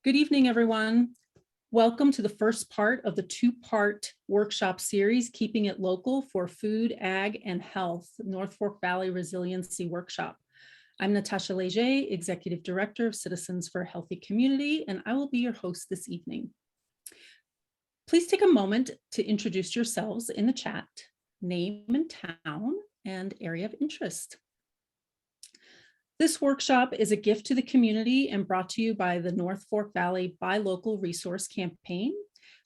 Good evening, everyone. Welcome to the first part of the two-part workshop series, Keeping It Local for Food, Ag, and Health, North Fork Valley Resiliency Workshop. I'm Natasha Leger, Executive Director of Citizens for a Healthy Community, and I will be your host this evening. Please take a moment to introduce yourselves in the chat, name and town, and area of interest. This workshop is a gift to the community and brought to you by the North Fork Valley BuyLocal Resource Campaign,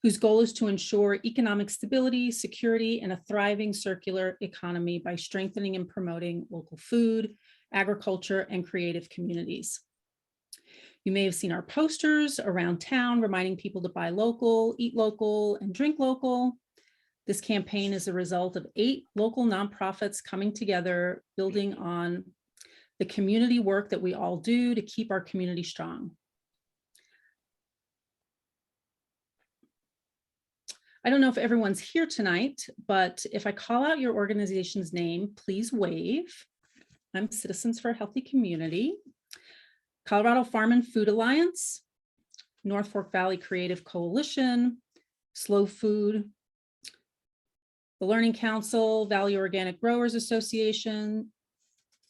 whose goal is to ensure economic stability, security, and a thriving circular economy by strengthening and promoting local food, agriculture, and creative communities. You may have seen our posters around town reminding people to buy local, eat local, and drink local. This campaign is a result of 8 local nonprofits coming together, building on the community work that we all do to keep our community strong. I don't know if everyone's here tonight, but if I call out your organization's name, please wave. I'm Citizens for a Healthy Community, Colorado Farm and Food Alliance, North Fork Valley Creative Coalition, Slow Food, the Learning Council, Valley Organic Growers Association,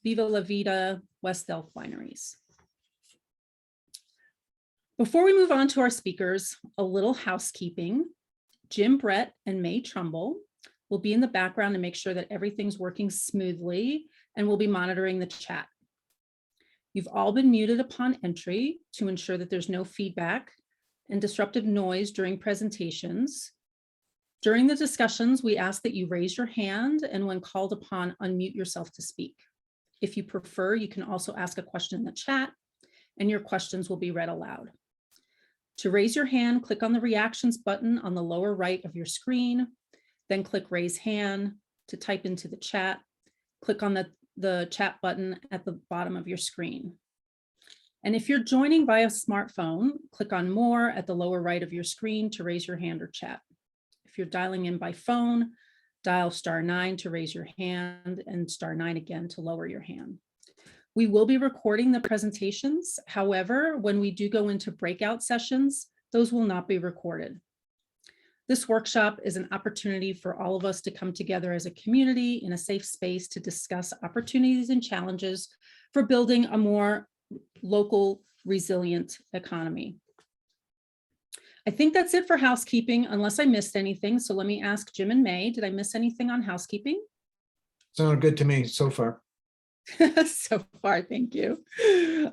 Viva La Vida, West Elk Wineries. Before we move on to our speakers, a little housekeeping. Jim Brett and May Trumbull will be in the background to make sure that everything's working smoothly, and we'll be monitoring the chat. You've all been muted upon entry to ensure that there's no feedback and disruptive noise during presentations. During the discussions, we ask that you raise your hand, and when called upon, unmute yourself to speak. If you prefer, you can also ask a question in the chat, and your questions will be read aloud. To raise your hand, click on the reactions button on the lower right of your screen, then click raise hand. To type into the chat, click on the chat button at the bottom of your screen. And if you're joining via smartphone, click on more at the lower right of your screen to raise your hand or chat. If you're dialing in by phone, dial *9 to raise your hand and *9 again to lower your hand. We will be recording the presentations. However, when we do go into breakout sessions, those will not be recorded. This workshop is an opportunity for all of us to come together as a community in a safe space to discuss opportunities and challenges for building a more local, resilient economy. I think that's it for housekeeping, unless I missed anything. So let me ask Jim and May, did I miss anything on housekeeping? Sounded good to me so far. So far, thank you.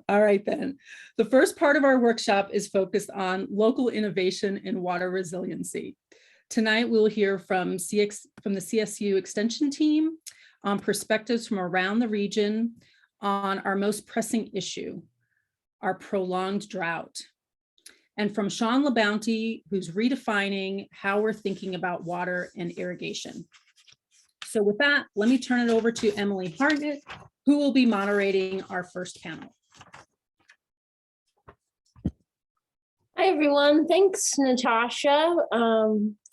All right, then. The first part of our workshop is focused on local innovation in water resiliency. Tonight, we'll hear from the CSU Extension team on perspectives from around the region on our most pressing issue, our prolonged drought. And from Shawn LaBounty, who's redefining how we're thinking about water and irrigation. So with that, let me turn it over to Emily Hartnett, who will be moderating our first panel. Hi, everyone. Thanks, Natasha,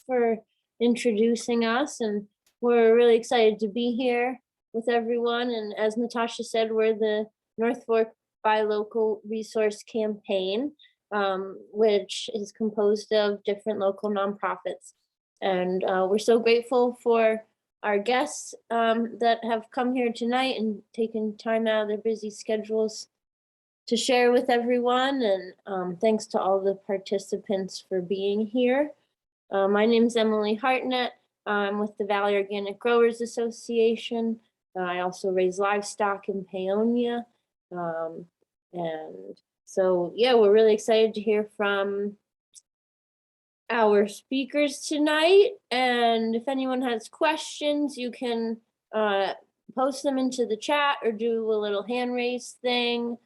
for introducing us. And we're really excited to be here with everyone. And as Natasha said, we're the North Fork BuyLocal Resource Campaign, which is composed of different local nonprofits. And we're so grateful for our guests that have come here tonight and taken time out of their busy schedules to share with everyone. And thanks to all the participants for being here. My name is Emily Hartnett. I'm with the Valley Organic Growers Association. I also raise livestock in Paonia. And so, yeah, we're really excited to hear from our speakers tonight. And if anyone has questions, you can post them into the chat or do a little hand raise thing.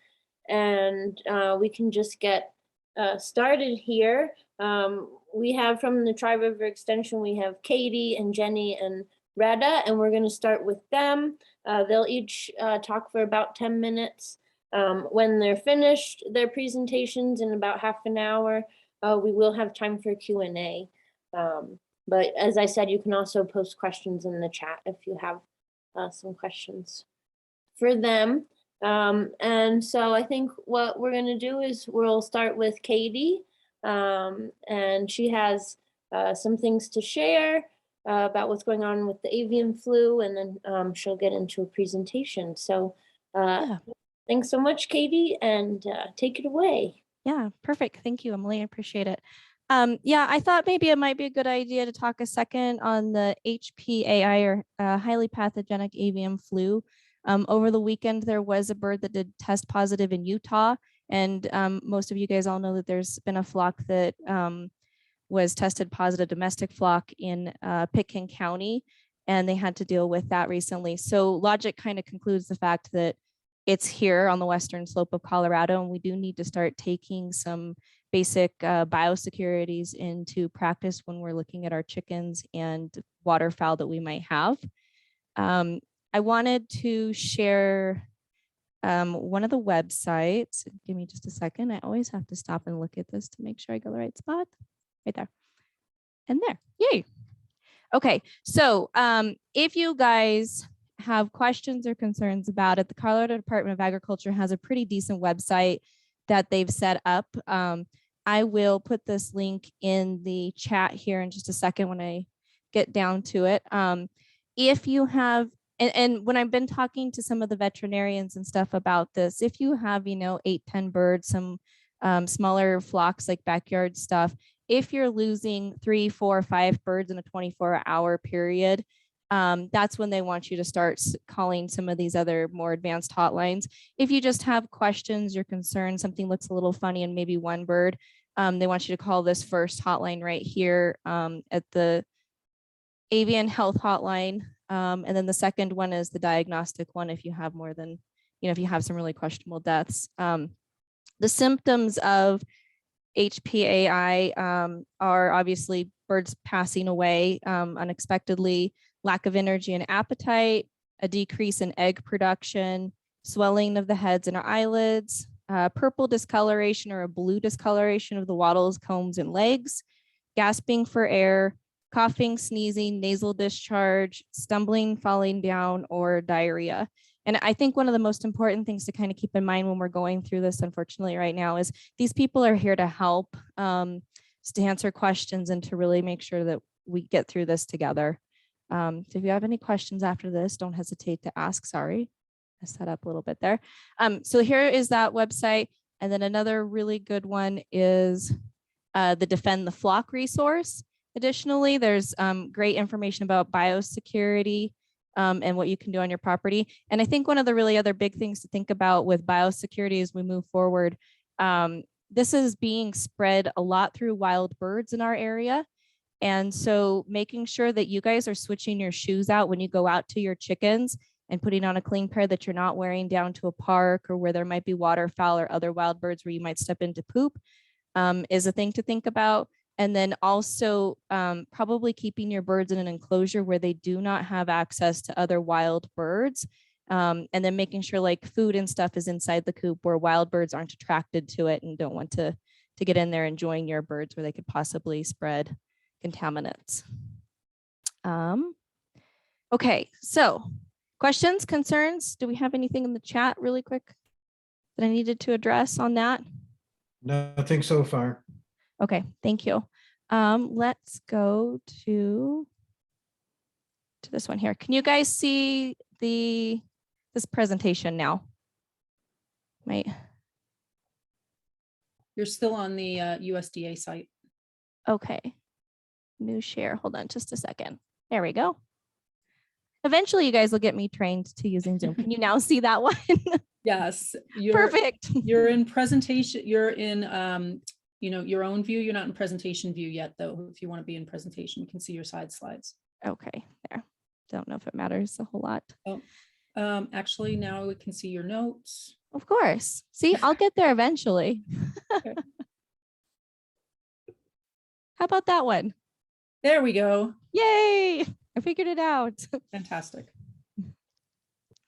And we can just get started here. We have from the Tri River Extension, we have Katie and Jenny and Retta, and we're going to start with them. They'll each talk for about 10 minutes. When they're finished their presentations in about half an hour, we will have time for Q&A. But as I said, you can also post questions in the chat if you have some questions for them. And so I think what we're gonna do is we'll start with Katie. And she has some things to share about what's going on with the avian flu, and then she'll get into a presentation. So Yeah. thanks so much, Katie, and take it away. Yeah, perfect. Thank you, Emily. I appreciate it. Yeah, I thought maybe it might be a good idea to talk a second on the HPAI, or highly pathogenic avian flu. Over the weekend, there was a bird that did test positive in Utah, and most of you guys all know that there's been a flock that was tested positive, domestic flock in Pitkin County, and they had to deal with that recently. So logic kind of concludes the fact that it's here on the western slope of Colorado, and we do need to start taking some basic biosecurities into practice when we're looking at our chickens and waterfowl that we might have. I wanted to share one of the websites. Give me just a second. I always have to stop and look at this to make sure I go the right spot. Right there. And there. Yay. Okay. So if you guys have questions or concerns about it, the Colorado Department of Agriculture has a pretty decent website that they've set up. I will put this link in the chat here in just a second when I get down to it. If you have, and when I've been talking to some of the veterinarians and stuff about this, if you have, 8, 10 birds, some smaller flocks like backyard stuff, if you're losing 3, 4, 5 birds in a 24-hour period, that's when they want you to start calling some of these other more advanced hotlines. If you just have questions, you're concerned, something looks a little funny and maybe one bird, they want you to call this first hotline right here at the Avian Health Hotline. And then the second one is the diagnostic one if you have more than, if you have some really questionable deaths. The symptoms of HPAI are obviously birds passing away unexpectedly, lack of energy and appetite, a decrease in egg production, swelling of the heads and eyelids, purple discoloration or a blue discoloration of the wattles, combs, and legs, gasping for air, coughing, sneezing, nasal discharge, stumbling, falling down, or diarrhea. And I think one of the most important things to kind of keep in mind when we're going through this, unfortunately, right now, is these people are here to help, to answer questions and to really make sure that we get through this together. So if you have any questions after this, don't hesitate to ask. Sorry, I set up a little bit there. So here is that website. And then another really good one is the Defend the Flock resource. Additionally, there's great information about biosecurity and what you can do on your property. And I think one of the really other big things to think about with biosecurity as we move forward, this is being spread a lot through wild birds in our area. And so making sure that you guys are switching your shoes out when you go out to your chickens and putting on a clean pair that you're not wearing down to a park or where there might be waterfowl or other wild birds where you might step into poop is a thing to think about. And then also probably keeping your birds in an enclosure where they do not have access to other wild birds. And then making sure like food and stuff is inside the coop where wild birds aren't attracted to it and don't want to get in there and join your birds where they could possibly spread contaminants. Okay, so questions, concerns? Do we have anything in the chat really quick that I needed to address on that? Nothing so far. Okay, thank you. Let's go to this one here. Can you guys see this presentation now? You're still on the USDA site. Okay. New share. Hold on just a second. There we go. Eventually, you guys will get me trained to using Zoom. Can you now see that one? Yes. Perfect. You're in presentation. You're in your own view. You're not in presentation view yet, though. If you want to be in presentation, you can see your side slides. Okay, there. Don't know if it matters a whole lot. Oh, actually, now we can see your notes. Of course. See, I'll get there eventually. Okay. How about that one? There we go. Yay! I figured it out. Fantastic.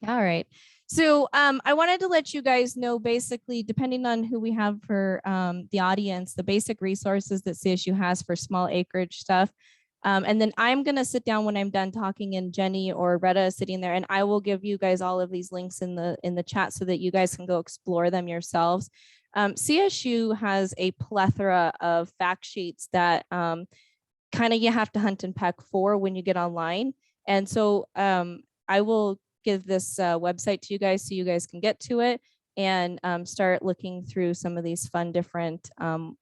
All right. So I wanted to let you guys know, basically, depending on who we have for the audience, the basic resources that CSU has for small acreage stuff. And then I'm going to sit down when I'm done talking, and Jenny or Retta is sitting there, and I will give you guys all of these links in the chat so that you guys can go explore them yourselves. CSU has a plethora of fact sheets that kind of you have to hunt and peck for when you get online. And so I will give this website to you guys so you guys can get to it and start looking through some of these fun different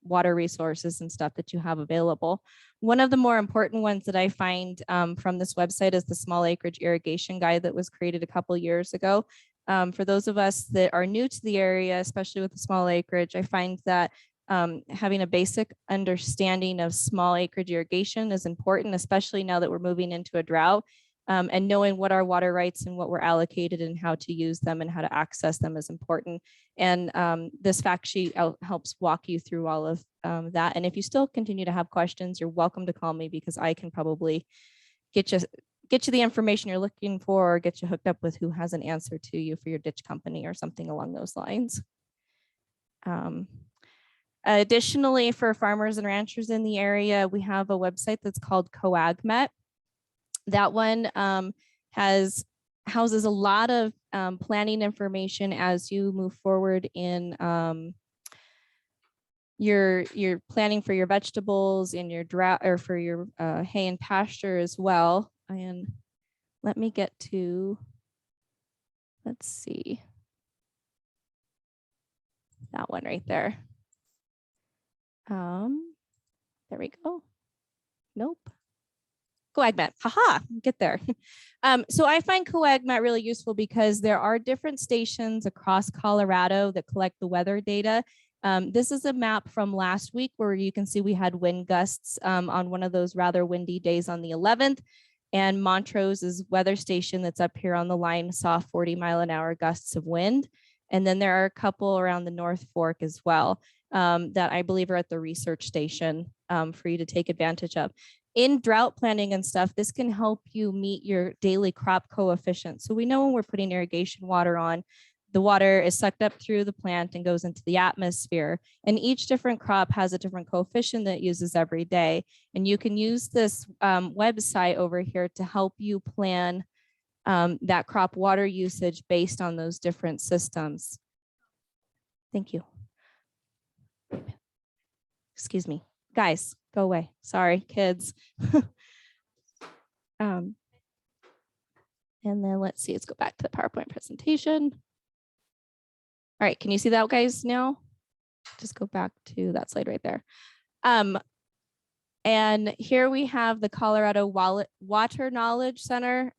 water resources and stuff that you have available. One of the more important ones that I find from this website is the Small Acreage Irrigation Guide that was created a couple years ago. For those of us that are new to the area, especially with the small acreage, I find that having a basic understanding of small acreage irrigation is important, especially now that we're moving into a drought. And knowing what our water rights and what we're allocated and how to use them and how to access them is important. And this fact sheet helps walk you through all of that. And if you still continue to have questions, you're welcome to call me, because I can probably get you the information you're looking for, or get you hooked up with who has an answer to you for your ditch company or something along those lines. Additionally, for farmers and ranchers in the area, we have a website that's called CoAgMet. That one houses a lot of planning information as you move forward in your planning for your vegetables in your drought, or for your hay and pasture as well. And let me get to, let's see, that one right there. There we go. Nope. CoAgMet, haha, get there. So I find CoAgMet really useful because there are different stations across Colorado that collect the weather data. This is a map from last week where you can see we had wind gusts on one of those rather windy days on the 11th. And Montrose's weather station that's up here on the line saw 40-mile-an-hour gusts of wind. And then there are a couple around the North Fork as well that I believe are at the research station for you to take advantage of. In drought planning and stuff, this can help you meet your daily crop coefficient. So we know when we're putting irrigation water on, the water is sucked up through the plant and goes into the atmosphere. And each different crop has a different coefficient that it uses every day. And you can use this website over here to help you plan that crop water usage based on those different systems. Thank you. Excuse me. Guys, go away. Sorry, kids. And then let's see, let's go back to the PowerPoint presentation. All right, can you see that, guys, now? Just go back to that slide right there. And here we have the Colorado Water Knowledge Center.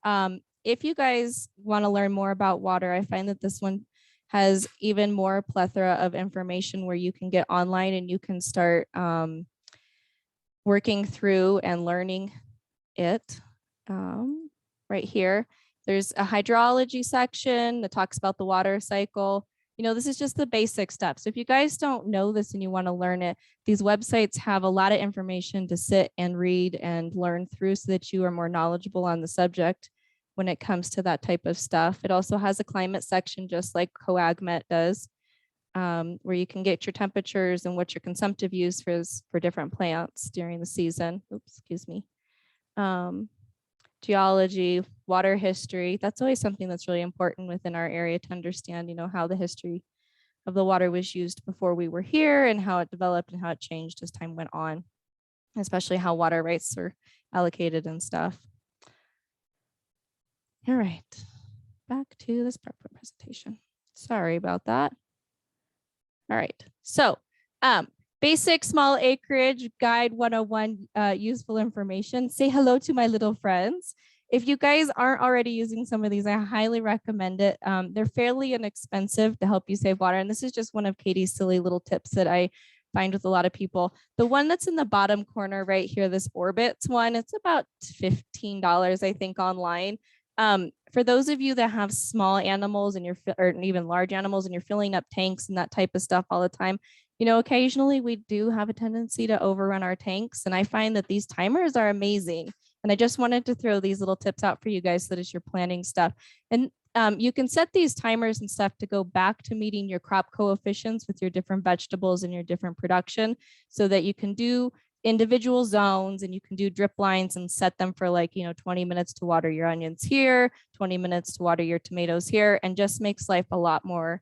If you guys want to learn more about water, I find that this one has even more plethora of information where you can get online and you can start working through and learning it. Right here, there's a hydrology section that talks about the water cycle. You know, this is just the basic stuff. So if you guys don't know this and you want to learn it, these websites have a lot of information to sit and read and learn through so that you are more knowledgeable on the subject when it comes to that type of stuff. It also has a climate section, just like CoAgMet does, where you can get your temperatures and what your consumptive use is for different plants during the season. Oops, excuse me. Geology, water history. That's always something that's really important within our area to understand, you know, how the history of the water was used before we were here and how it developed and how it changed as time went on, especially how water rights are allocated and stuff. All right, back to this PowerPoint presentation. Sorry about that. All right, so basic small acreage guide 101 useful information. Say hello to my little friends. If you guys aren't already using some of these, I highly recommend it. They're fairly inexpensive to help you save water. And this is just one of Katie's silly little tips that I find with a lot of people. The one that's in the bottom corner right here, this Orbits one, it's about $15, I think, online. For those of you that have small animals and or even large animals and you're filling up tanks and that type of stuff all the time, you know, occasionally we do have a tendency to overrun our tanks. And I find that these timers are amazing. And I just wanted to throw these little tips out for you guys so that as you're planning stuff. And you can set these timers and stuff to go back to meeting your crop coefficients with your different vegetables and your different production so that you can do individual zones, and you can do drip lines and set them for like, 20 minutes to water your onions here, 20 minutes to water your tomatoes here, and just makes life a lot more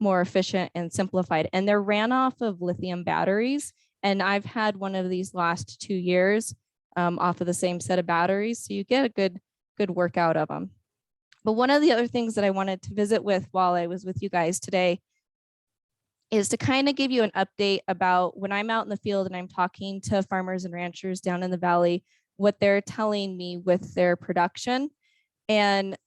efficient and simplified. And they're ran off of lithium batteries. And I've had one of these last 2 years off of the same set of batteries. So you get a good workout of them. But one of the other things that I wanted to visit with while I was with you guys today is to kind of give you an update about when I'm out in the field and I'm talking to farmers and ranchers down in the valley, what they're telling me with their production. And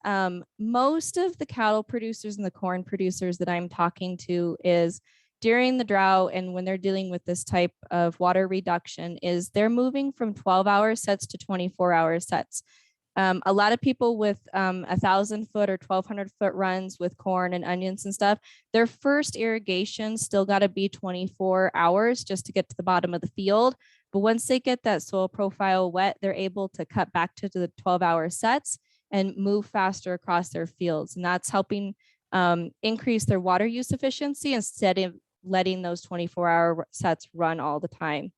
most of the cattle producers and the corn producers that I'm talking to is during the drought, and when they're dealing with this type of water reduction, is they're moving from 12-hour sets to 24-hour sets. A lot of people with 1,000-foot or 1,200-foot runs with corn and onions and stuff, their first irrigation still got to be 24 hours just to get to the bottom of the field. But once they get that soil profile wet, they're able to cut back to the 12-hour sets and move faster across their fields. And that's helping increase their water use efficiency instead of letting those 24-hour sets run all the time.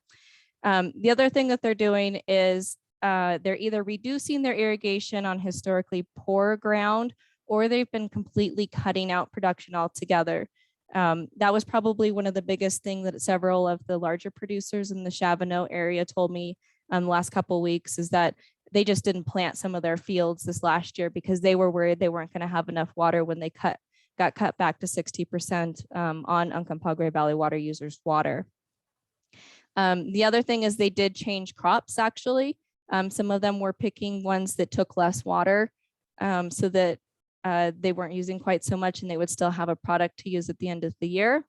The other thing that they're doing is they're either reducing their irrigation on historically poor ground, or they've been completely cutting out production altogether. That was probably one of the biggest things that several of the larger producers in the Chavano area told me the last couple of weeks, is that they just didn't plant some of their fields this last year because they were worried they weren't going to have enough water when they got cut back to 60% on Uncompahgre Valley water users' water. The other thing is they did change crops actually. Some of them were picking ones that took less water so that they weren't using quite so much and they would still have a product to use at the end of the year.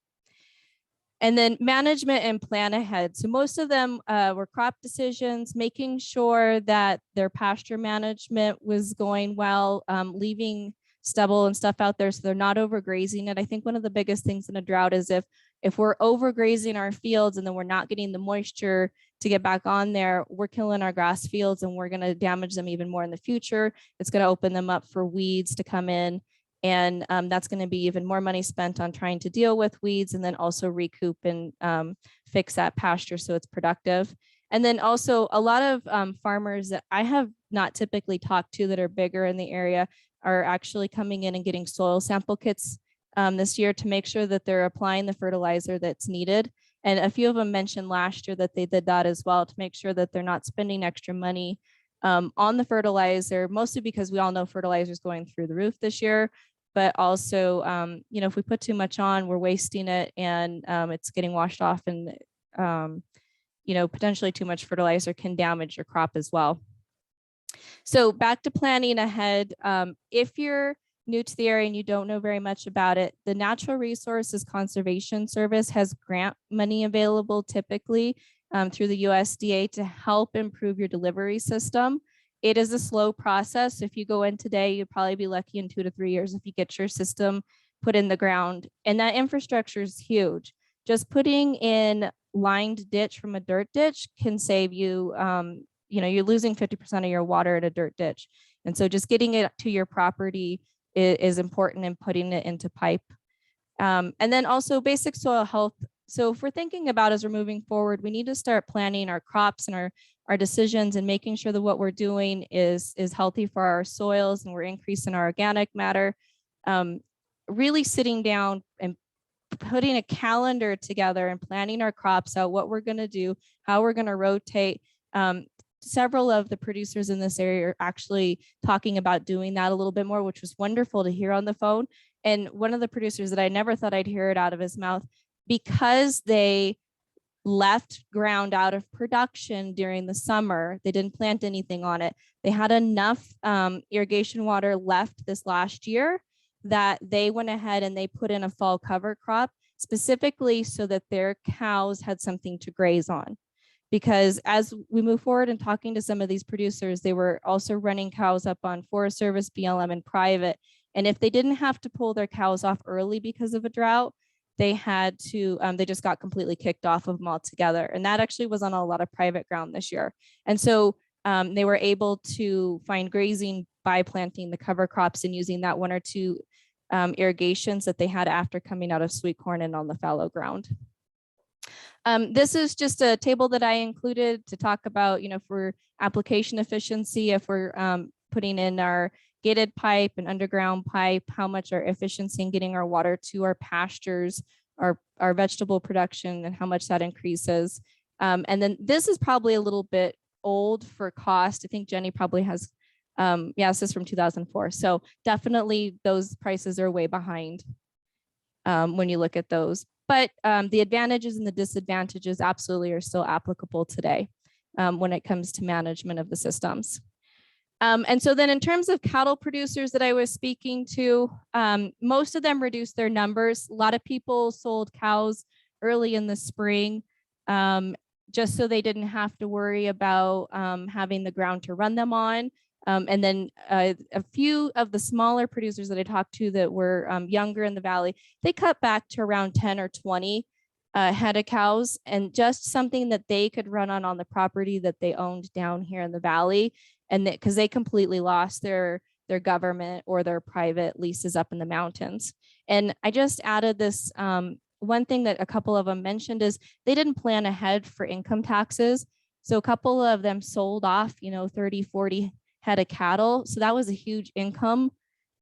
And then management and plan ahead. So most of them were crop decisions, making sure that their pasture management was going well, leaving stubble and stuff out there so they're not overgrazing it. I think one of the biggest things in a drought is if we're overgrazing our fields and then we're not getting the moisture to get back on there, we're killing our grass fields and we're going to damage them even more in the future. It's going to open them up for weeds to come in. And that's going to be even more money spent on trying to deal with weeds and then also recoup and fix that pasture so it's productive. And then also a lot of farmers that I have not typically talked to that are bigger in the area are actually coming in and getting soil sample kits this year to make sure that they're applying the fertilizer that's needed. And a few of them mentioned last year that they did that as well to make sure that they're not spending extra money on the fertilizer, mostly because we all know fertilizer is going through the roof this year. But also, if we put too much on, we're wasting it and it's getting washed off, and potentially too much fertilizer can damage your crop as well. So back to planning ahead. If you're new to the area and you don't know very much about it, the Natural Resources Conservation Service has grant money available typically through the USDA to help improve your delivery system. It is a slow process. If you go in today, you'll probably be lucky in 2 to 3 years if you get your system put in the ground. And that infrastructure is huge. Just putting in lined ditch from a dirt ditch can save you, you're losing 50% of your water in a dirt ditch. And so just getting it to your property is important in putting it into pipe. And then also basic soil health. So if we're thinking about as we're moving forward, we need to start planning our crops and our decisions and making sure that what we're doing is healthy for our soils and we're increasing our organic matter. Really sitting down and putting a calendar together and planning our crops out, what we're going to do, how we're going to rotate. Several of the producers in this area are actually talking about doing that a little bit more, which was wonderful to hear on the phone. And one of the producers that I never thought I'd hear it out of his mouth, because they left ground out of production during the summer, they didn't plant anything on it. They had enough irrigation water left this last year that they went ahead and they put in a fall cover crop specifically so that their cows had something to graze on. Because as we move forward and talking to some of these producers, they were also running cows up on Forest Service, BLM, and private. And if they didn't have to pull their cows off early because of a drought, they had to, they just got completely kicked off of them altogether. And that actually was on a lot of private ground this year. And so they were able to find grazing by planting the cover crops and using that 1 or 2 irrigations that they had after coming out of sweet corn and on the fallow ground. This is just a table that I included to talk about, for application efficiency, if we're putting in our gated pipe and underground pipe, how much our efficiency in getting our water to our pastures, our vegetable production, and how much that increases. And then this is probably a little bit old for cost. I think Jenny probably has, this is from 2004. So definitely those prices are way behind when you look at those. But the advantages and the disadvantages absolutely are still applicable today when it comes to management of the systems. And so then in terms of cattle producers that I was speaking to, most of them reduced their numbers. A lot of people sold cows early in the spring just so they didn't have to worry about having the ground to run them on. And then a few of the smaller producers that I talked to that were younger in the valley, they cut back to around 10 or 20 head of cows, and just something that they could run on the property that they owned down here in the valley. And because they completely lost their government or their private leases up in the mountains. And I just added this one thing that a couple of them mentioned is they didn't plan ahead for income taxes. So a couple of them sold off, 30, 40 head of cattle. So that was a huge income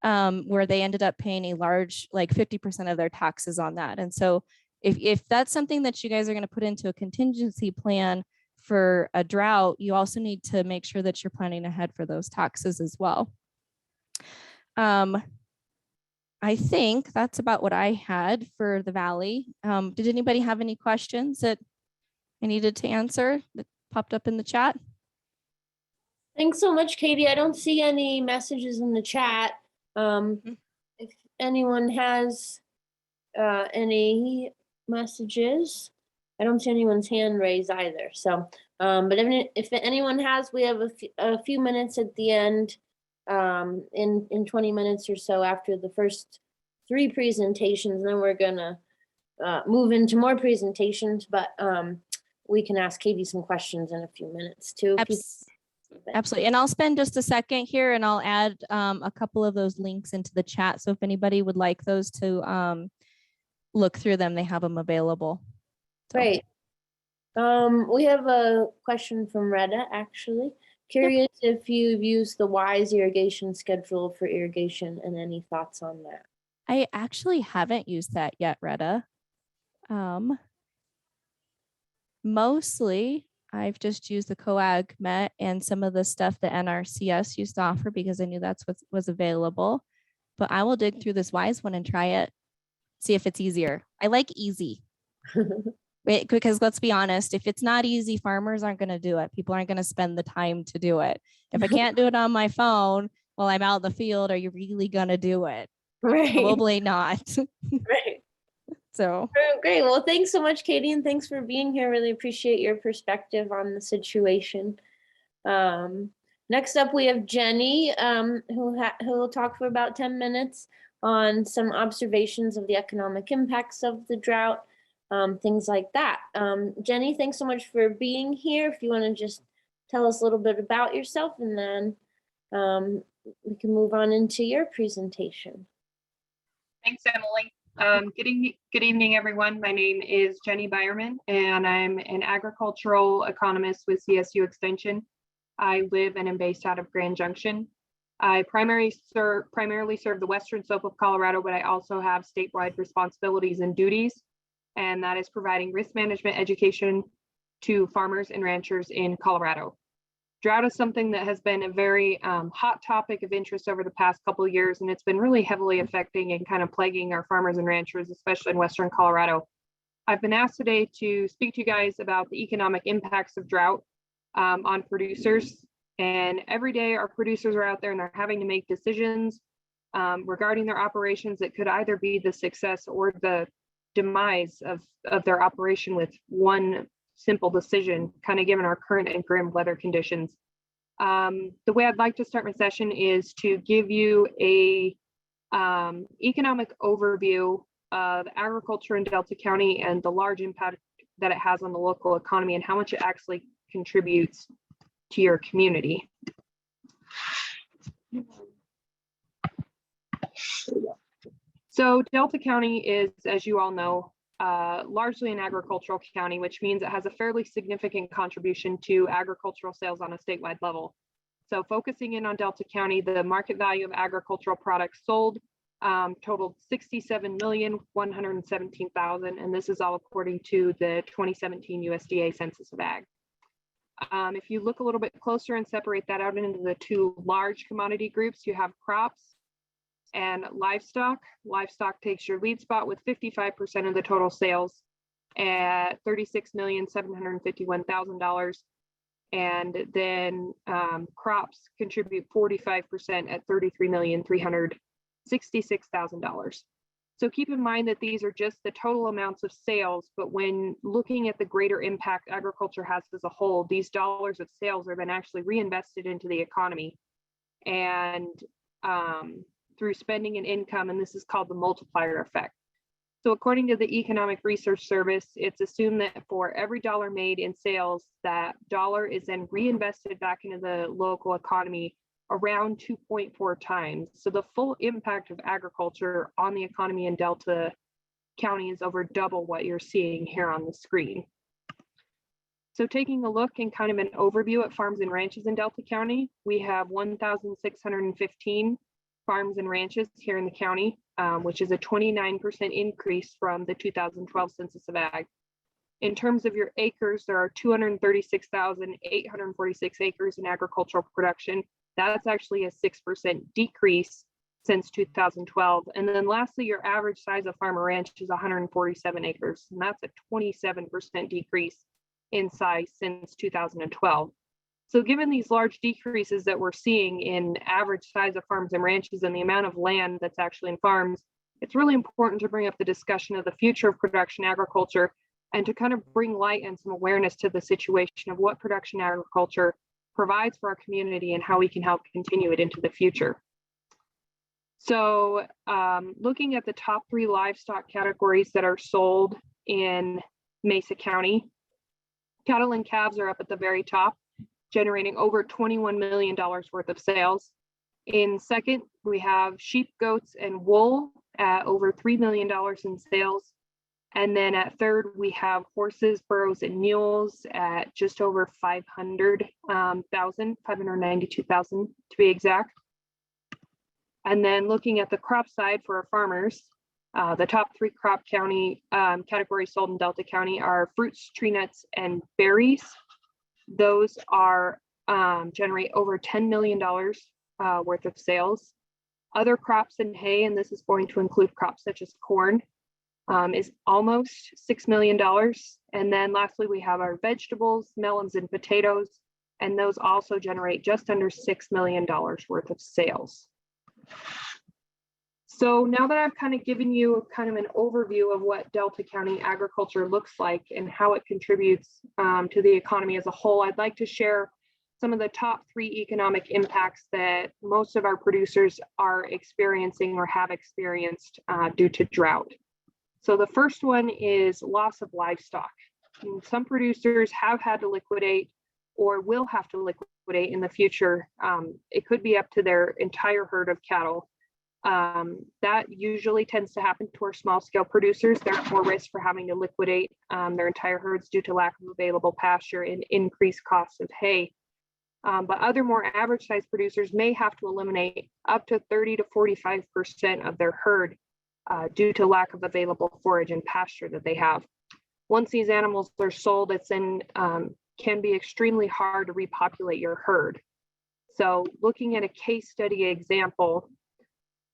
where they ended up paying a large, like 50% of their taxes on that. And so if that's something that you guys are going to put into a contingency plan for a drought, you also need to make sure that you're planning ahead for those taxes as well. I think that's about what I had for the valley. Did anybody have any questions that I needed to answer that popped up in the chat? Thanks so much, Katie. I don't see any messages in the chat. If anyone has any messages, I don't see anyone's hand raised either. So, but if anyone has, we have a few minutes at the end, in 20 minutes or so after the first 3 presentations, and then we're gonna move into more presentations. But we can ask Katie some questions in a few minutes too. Absolutely. And I'll spend just a second here and I'll add a couple of those links into the chat. So if anybody would like those to look through them, they have them available. So. Great. We have a question from Retta, actually. Curious if you've used the WISE irrigation schedule for irrigation and any thoughts on that. I actually haven't used that yet, Retta. Mostly I've just used the COAG Met and some of the stuff that NRCS used to offer because I knew that's what was available. But I will dig through this WISE one and try it, see if it's easier. I like easy. Because let's be honest, if it's not easy, farmers aren't going to do it. People aren't going to spend the time to do it. If I can't do it on my phone while I'm out in the field, are you really going to do it? Right. Probably not. Right. So great. Well, thanks so much, Katie, and thanks for being here. Really appreciate your perspective on the situation. Next up, we have Jenny, who will talk for about 10 minutes on some observations of the economic impacts of the drought, things like that. Jenny, thanks so much for being here. If you want to just tell us a little bit about yourself, and then we can move on into your presentation. Thanks, Emily. Good evening, everyone. My name is Jenny Beiermann, and I'm an agricultural economist with CSU Extension. I live and am based out of Grand Junction. I primarily serve the western slope of Colorado, but I also have statewide responsibilities and duties, and that is providing risk management education to farmers and ranchers in Colorado. Drought is something that has been a very hot topic of interest over the past couple of years, and it's been really heavily affecting and kind of plaguing our farmers and ranchers, especially in western Colorado. I've been asked today to speak to you guys about the economic impacts of drought on producers. And every day our producers are out there and they're having to make decisions regarding their operations that could either be the success or the demise of their operation with one simple decision, kind of given our current and grim weather conditions. The way I'd like to start my session is to give you a economic overview of agriculture in Delta County and the large impact that it has on the local economy and how much it actually contributes to your community. So Delta County is, as you all know, largely an agricultural county, which means it has a fairly significant contribution to agricultural sales on a statewide level. So focusing in on Delta County, the market value of agricultural products sold totaled $67,117,000, and this is all according to the 2017 USDA Census of Ag. If you look a little bit closer and separate that out into the two large commodity groups, you have crops and livestock. Livestock takes your lead spot with 55% of the total sales at $36,751,000. And then crops contribute 45% at $33,366,000. So keep in mind that these are just the total amounts of sales, but when looking at the greater impact agriculture has as a whole, these dollars of sales are then actually reinvested into the economy and through spending and income, and this is called the multiplier effect. So according to the Economic Research Service, it's assumed that for every dollar made in sales, that dollar is then reinvested back into the local economy around 2.4 times. So the full impact of agriculture on the economy in Delta County is over double what you're seeing here on the screen. So taking a look and kind of an overview at farms and ranches in Delta County, we have 1,615 farms and ranches here in the county, which is a 29% increase from the 2012 Census of Ag. In terms of your acres, there are 236,846 acres in agricultural production. That's actually a 6% decrease since 2012. And then lastly, your average size of farm or ranch is 147 acres, and that's a 27% decrease in size since 2012. So given these large decreases that we're seeing in average size of farms and ranches and the amount of land that's actually in farms, it's really important to bring up the discussion of the future of production agriculture and to kind of bring light and some awareness to the situation of what production agriculture provides for our community and how we can help continue it into the future. So looking at the top 3 livestock categories that are sold in Mesa County, cattle and calves are up at the very top, generating over $21 million worth of sales. In second, we have sheep, goats, and wool at over $3 million in sales. And then at third, we have horses, burros, and mules at just over 592,000 to be exact. And then looking at the crop side for our farmers, the top 3 crop categories sold in Delta County are fruits, tree nuts, and berries. Those are generate over $10 million worth of sales. Other crops and hay, and this is going to include crops such as corn, is almost $6 million. And then lastly, we have our vegetables, melons, and potatoes, and those also generate just under $6 million worth of sales. So now that I've kind of given you kind of an overview of what Delta County agriculture looks like and how it contributes to the economy as a whole, I'd like to share some of the top 3 economic impacts that most of our producers are experiencing or have experienced due to drought. So the first one is loss of livestock. And some producers have had to liquidate or will have to liquidate in the future. It could be up to their entire herd of cattle. That usually tends to happen to our small scale producers. They're at more risk for having to liquidate their entire herds due to lack of available pasture and increased costs of hay. But other more average size producers may have to eliminate up to 30 to 45% of their herd due to lack of available forage and pasture that they have. Once these animals are sold, it's then can be extremely hard to repopulate your herd. So looking at a case study example,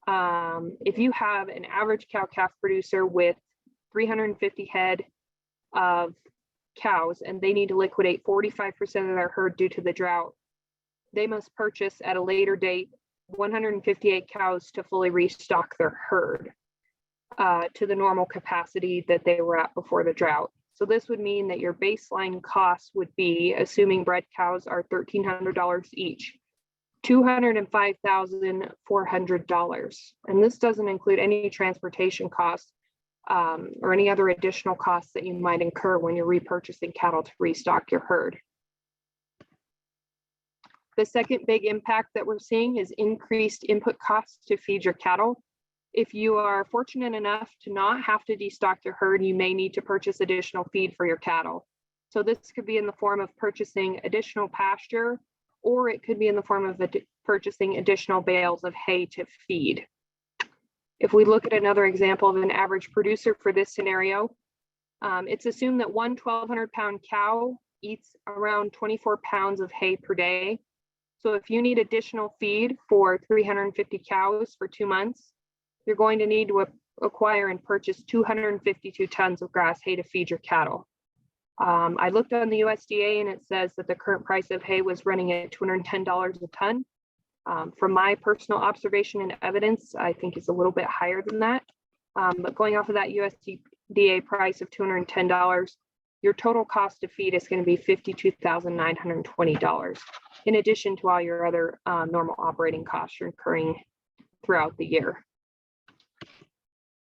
if you have an average cow-calf producer with 350 head of cows and they need to liquidate 45% of their herd due to the drought, they must purchase at a later date 158 cows to fully restock their herd to the normal capacity that they were at before the drought. So this would mean that your baseline cost would be, assuming bred cows are $1,300 each, $205,400. And this doesn't include any transportation costs or any other additional costs that you might incur when you're repurchasing cattle to restock your herd. The second big impact that we're seeing is increased input costs to feed your cattle. If you are fortunate enough to not have to destock your herd, you may need to purchase additional feed for your cattle. So this could be in the form of purchasing additional pasture, or it could be in the form of purchasing additional bales of hay to feed. If we look at another example of an average producer for this scenario, it's assumed that one 1,200-pound cow eats around 24 pounds of hay per day. So if you need additional feed for 350 cows for 2 months, you're going to need to acquire and purchase 252 tons of grass hay to feed your cattle. I looked on the USDA and it says that the current price of hay was running at $210 a ton. From my personal observation and evidence, I think it's a little bit higher than that. But going off of that USDA price of $210, your total cost of feed is going to be $52,920, in addition to all your other normal operating costs you're incurring throughout the year.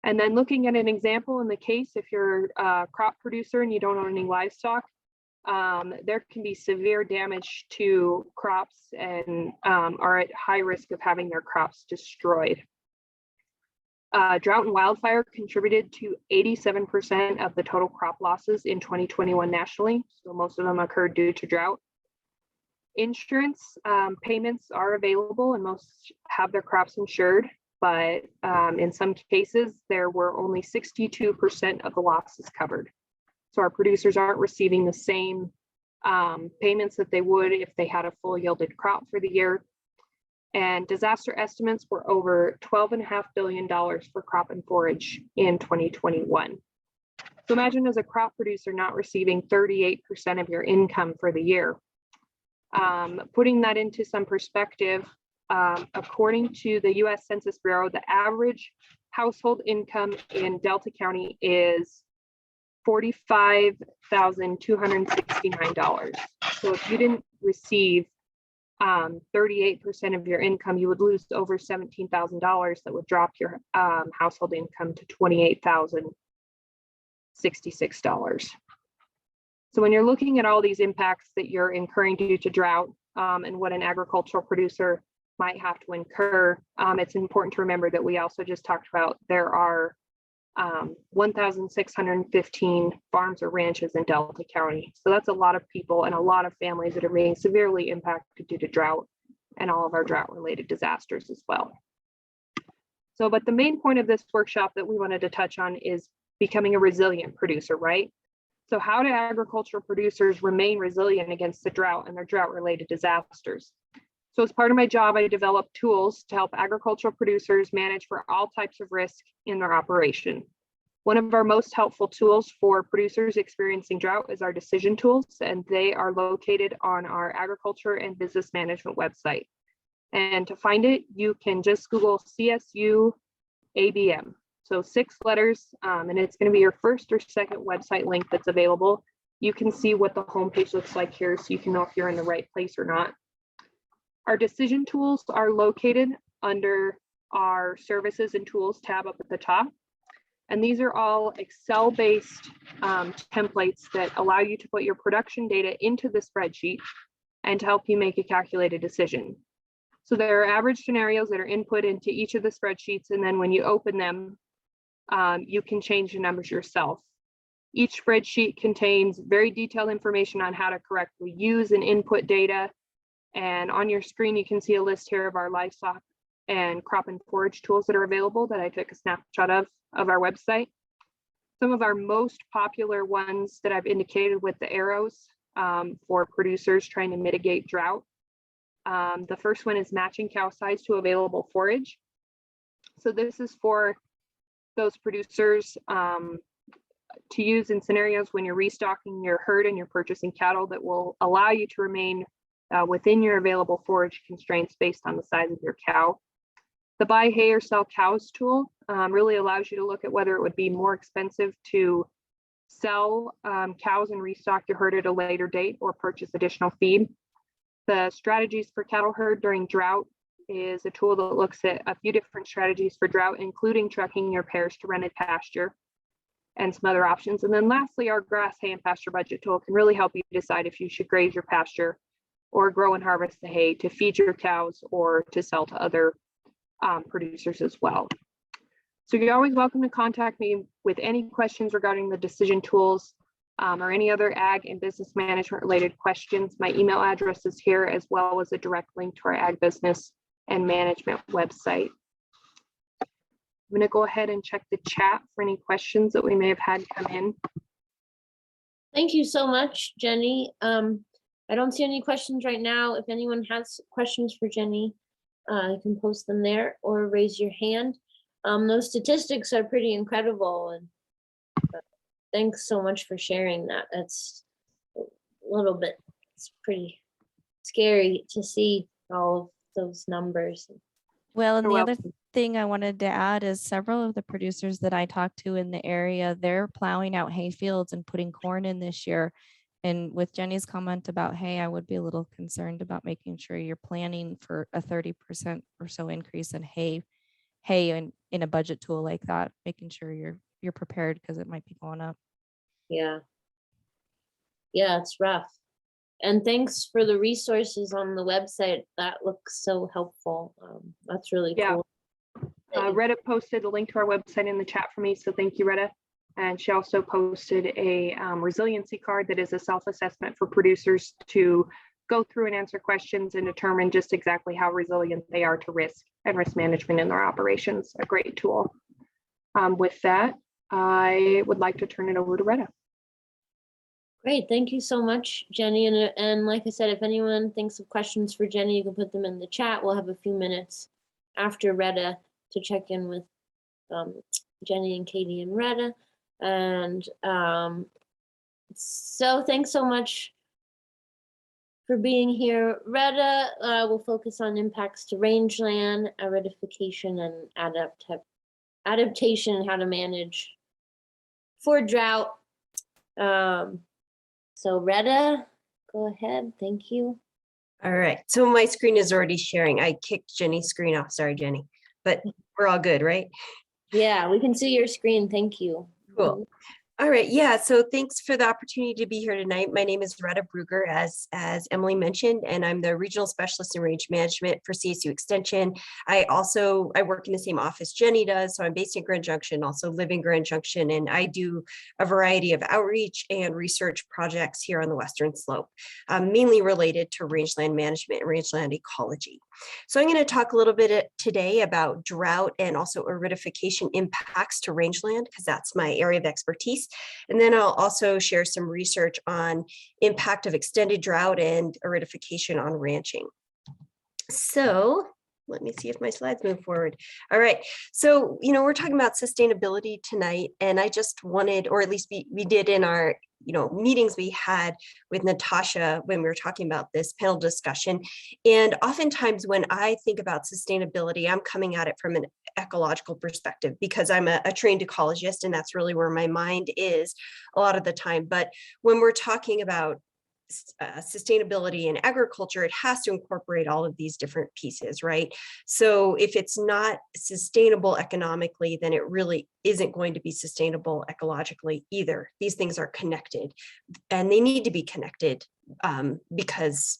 And then looking at an example in the case, if you're a crop producer and you don't own any livestock, there can be severe damage to crops and are at high risk of having their crops destroyed. Drought and wildfire contributed to 87% of the total crop losses in 2021 nationally. So most of them occurred due to drought. Insurance payments are available and most have their crops insured, but in some cases there were only 62% of the losses covered. So our producers aren't receiving the same payments that they would if they had a full yielded crop for the year. And disaster estimates were over $12.5 billion for crop and forage in 2021. So imagine as a crop producer not receiving 38% of your income for the year. Putting that into some perspective, according to the US Census Bureau, the average household income in Delta County is $45,269. So if you didn't receive 38% of your income, you would lose over $17,000. That would drop your household income to $28,066. So when you're looking at all these impacts that you're incurring due to drought and what an agricultural producer might have to incur, it's important to remember that we also just talked about there are 1,615 farms or ranches in Delta County. So that's a lot of people and a lot of families that are being severely impacted due to drought and all of our drought related disasters as well. So, but the main point of this workshop that we wanted to touch on is becoming a resilient producer, right? So how do agricultural producers remain resilient against the drought and their drought related disasters? So as part of my job, I developed tools to help agricultural producers manage for all types of risk in their operation. One of our most helpful tools for producers experiencing drought is our decision tools, and they are located on our agriculture and business management website. And to find it, you can just Google CSU ABM. So 6 letters, and it's going to be your first or second website link that's available. You can see what the homepage looks like here, so you can know if you're in the right place or not. Our decision tools are located under our services and tools tab up at the top. And these are all Excel-based templates that allow you to put your production data into the spreadsheet and to help you make a calculated decision. So there are average scenarios that are input into each of the spreadsheets. And then when you open them, you can change the numbers yourself. Each spreadsheet contains very detailed information on how to correctly use and input data. And on your screen, you can see a list here of our livestock and crop and forage tools that are available that I took a snapshot of our website. Some of our most popular ones that I've indicated with the arrows for producers trying to mitigate drought. The first one is matching cow size to available forage. So this is for those producers to use in scenarios when you're restocking your herd and you're purchasing cattle that will allow you to remain within your available forage constraints based on the size of your cow. The buy hay or sell cows tool really allows you to look at whether it would be more expensive to sell cows and restock your herd at a later date or purchase additional feed. The strategies for cattle herd during drought is a tool that looks at a few different strategies for drought, including trucking your pairs to rented pasture and some other options. And then lastly, our grass, hay, and pasture budget tool can really help you decide if you should graze your pasture or grow and harvest the hay to feed your cows or to sell to other producers as well. So you're always welcome to contact me with any questions regarding the decision tools or any other ag and business management related questions. My email address is here, as well as a direct link to our ag business and management website. I'm going to go ahead and check the chat for any questions that we may have had come in. Thank you so much, Jenny. I don't see any questions right now. If anyone has questions for Jenny, you can post them there or raise your hand. Those statistics are pretty incredible, and thanks so much for sharing that. That's a little bit, it's pretty scary to see all of those numbers. Well, and You're the other welcome. thing I wanted to add is several of the producers that I talked to in the area, they're plowing out hay fields and putting corn in this year. And with Jenny's comment about hay, I would be a little concerned about making sure you're planning for a 30% or so increase in hay in a budget tool like that, making sure you're prepared because it might be going up. Yeah. Yeah, it's rough. And thanks for the resources on the website. That looks so helpful. That's really Yeah. cool. Retta posted a link to our website in the chat for me, so thank you, Retta. And she also posted a resiliency card that is a self-assessment for producers to go through and answer questions and determine just exactly how resilient they are to risk and risk management in their operations. A great tool. With that, I would like to turn it over to Retta. Great, thank you so much, Jenny. And like I said, if anyone thinks of questions for Jenny, you can put them in the chat. We'll have a few minutes after Retta to check in with Jenny and Katie and Retta. And so thanks so much for being here. Retta will focus on impacts to rangeland, aridification, and adaptation, and how to manage for drought. So Retta, go ahead. Thank you. All right, so my screen is already sharing. I kicked Jenny's screen off. Sorry, Jenny, but we're all good, right? Yeah, we can see your screen. Thank you. Cool. All right, yeah, so thanks for the opportunity to be here tonight. My name is Retta Bruegger, as Emily mentioned, and I'm the Regional Specialist in Range Management for CSU Extension. I work in the same office Jenny does, so I'm based in Grand Junction, also live in Grand Junction, and I do a variety of outreach and research projects here on the Western Slope, mainly related to rangeland management and rangeland ecology. So I'm going to talk a little bit today about drought and also aridification impacts to rangeland, because that's my area of expertise. And then I'll also share some research on impact of extended drought and aridification on ranching. So let me see if my slides move forward. All right. So, we're talking about sustainability tonight, and I just wanted, or at least we did in our meetings we had with Natasha when we were talking about this panel discussion. And oftentimes when I think about sustainability, I'm coming at it from an ecological perspective because I'm a trained ecologist, and that's really where my mind is a lot of the time. But when we're talking about sustainability in agriculture, it has to incorporate all of these different pieces, right? So if it's not sustainable economically, then it really isn't going to be sustainable ecologically either. These things are connected, and they need to be connected because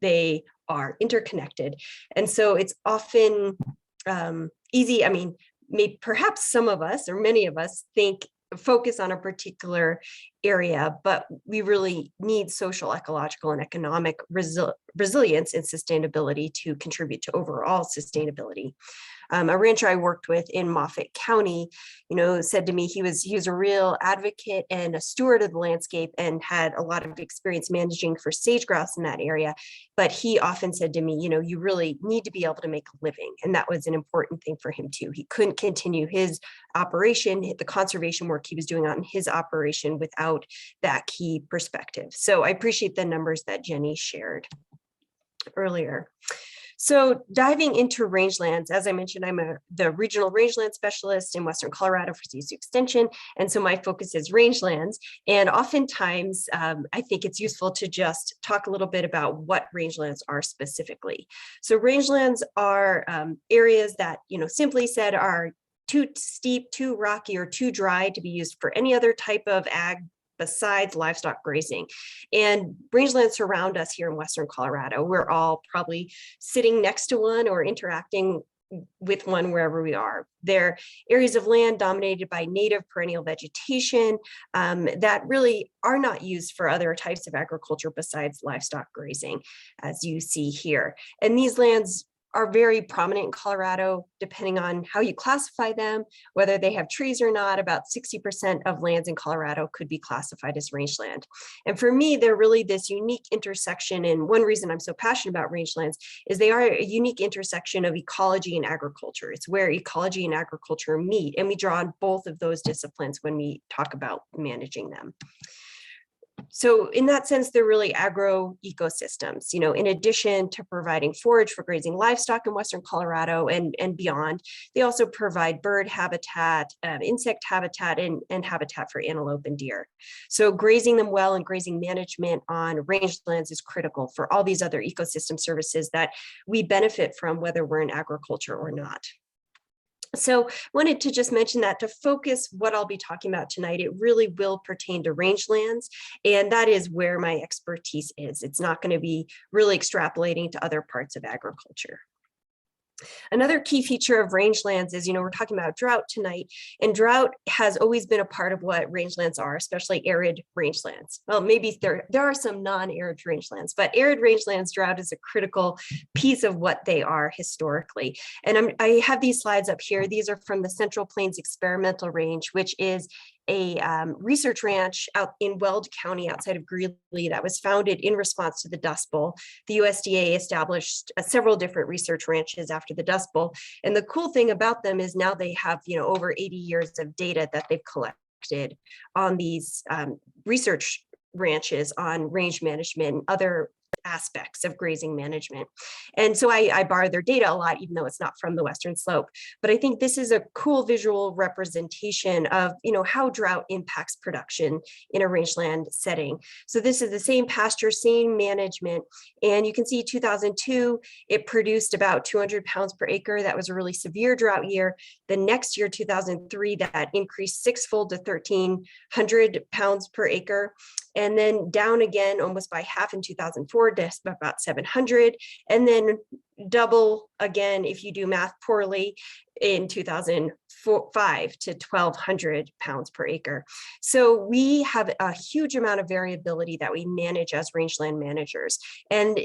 they are interconnected. And so it's often easy. I mean, perhaps some of us or many of us focus on a particular area, but we really need social, ecological, and economic resilience and sustainability to contribute to overall sustainability. A rancher I worked with in Moffat County, said to me he was a real advocate and a steward of the landscape and had a lot of experience managing for sage grouse in that area. But he often said to me, you really need to be able to make a living. And that was an important thing for him too. He couldn't continue his operation, the conservation work he was doing on his operation without that key perspective. So I appreciate the numbers that Jenny shared earlier. So diving into rangelands, as I mentioned, I'm the regional rangeland specialist in Western Colorado for CSU Extension. And so my focus is rangelands. And oftentimes, I think it's useful to just talk a little bit about what rangelands are specifically. So rangelands are areas that, simply said, are too steep, too rocky, or too dry to be used for any other type of ag besides livestock grazing. And rangelands surround us here in Western Colorado. We're all probably sitting next to one or interacting with one wherever we are. They're areas of land dominated by native perennial vegetation that really are not used for other types of agriculture besides livestock grazing, as you see here. And these lands are very prominent in Colorado, depending on how you classify them, whether they have trees or not. About 60% of lands in Colorado could be classified as rangeland. And for me, they're really this unique intersection. And one reason I'm so passionate about rangelands is they are a unique intersection of ecology and agriculture. It's where ecology and agriculture meet. And we draw on both of those disciplines when we talk about managing them. So in that sense, they're really agro ecosystems. In addition to providing forage for grazing livestock in Western Colorado and beyond, they also provide bird habitat, insect habitat, and habitat for antelope and deer. So grazing them well and grazing management on rangelands is critical for all these other ecosystem services that we benefit from, whether we're in agriculture or not. So wanted to just mention that to focus what I'll be talking about tonight, it really will pertain to rangelands, and that is where my expertise is. It's not going to be really extrapolating to other parts of agriculture. Another key feature of rangelands is, we're talking about drought tonight, and drought has always been a part of what rangelands are, especially arid rangelands. Well, maybe there are some non-arid rangelands, but arid rangelands, drought is a critical piece of what they are historically. And I have these slides up here. These are from the Central Plains Experimental Range, which is a research ranch out in Weld County outside of Greeley that was founded in response to the Dust Bowl. The USDA established several different research ranches after the Dust Bowl. And the cool thing about them is now they have, over 80 years of data that they've collected on these research ranches on range management and other aspects of grazing management. And so I borrow their data a lot, even though it's not from the Western Slope. But I think this is a cool visual representation of, how drought impacts production in a rangeland setting. So this is the same pasture, same management. And you can see 2002, it produced about 200 pounds per acre. That was a really severe drought year. The next year, 2003, that increased sixfold to 1,300 pounds per acre. And then down again almost by half in 2004 to about 700, and then double again if you do math poorly in 2005 to 1,200 pounds per acre. So we have a huge amount of variability that we manage as rangeland managers. And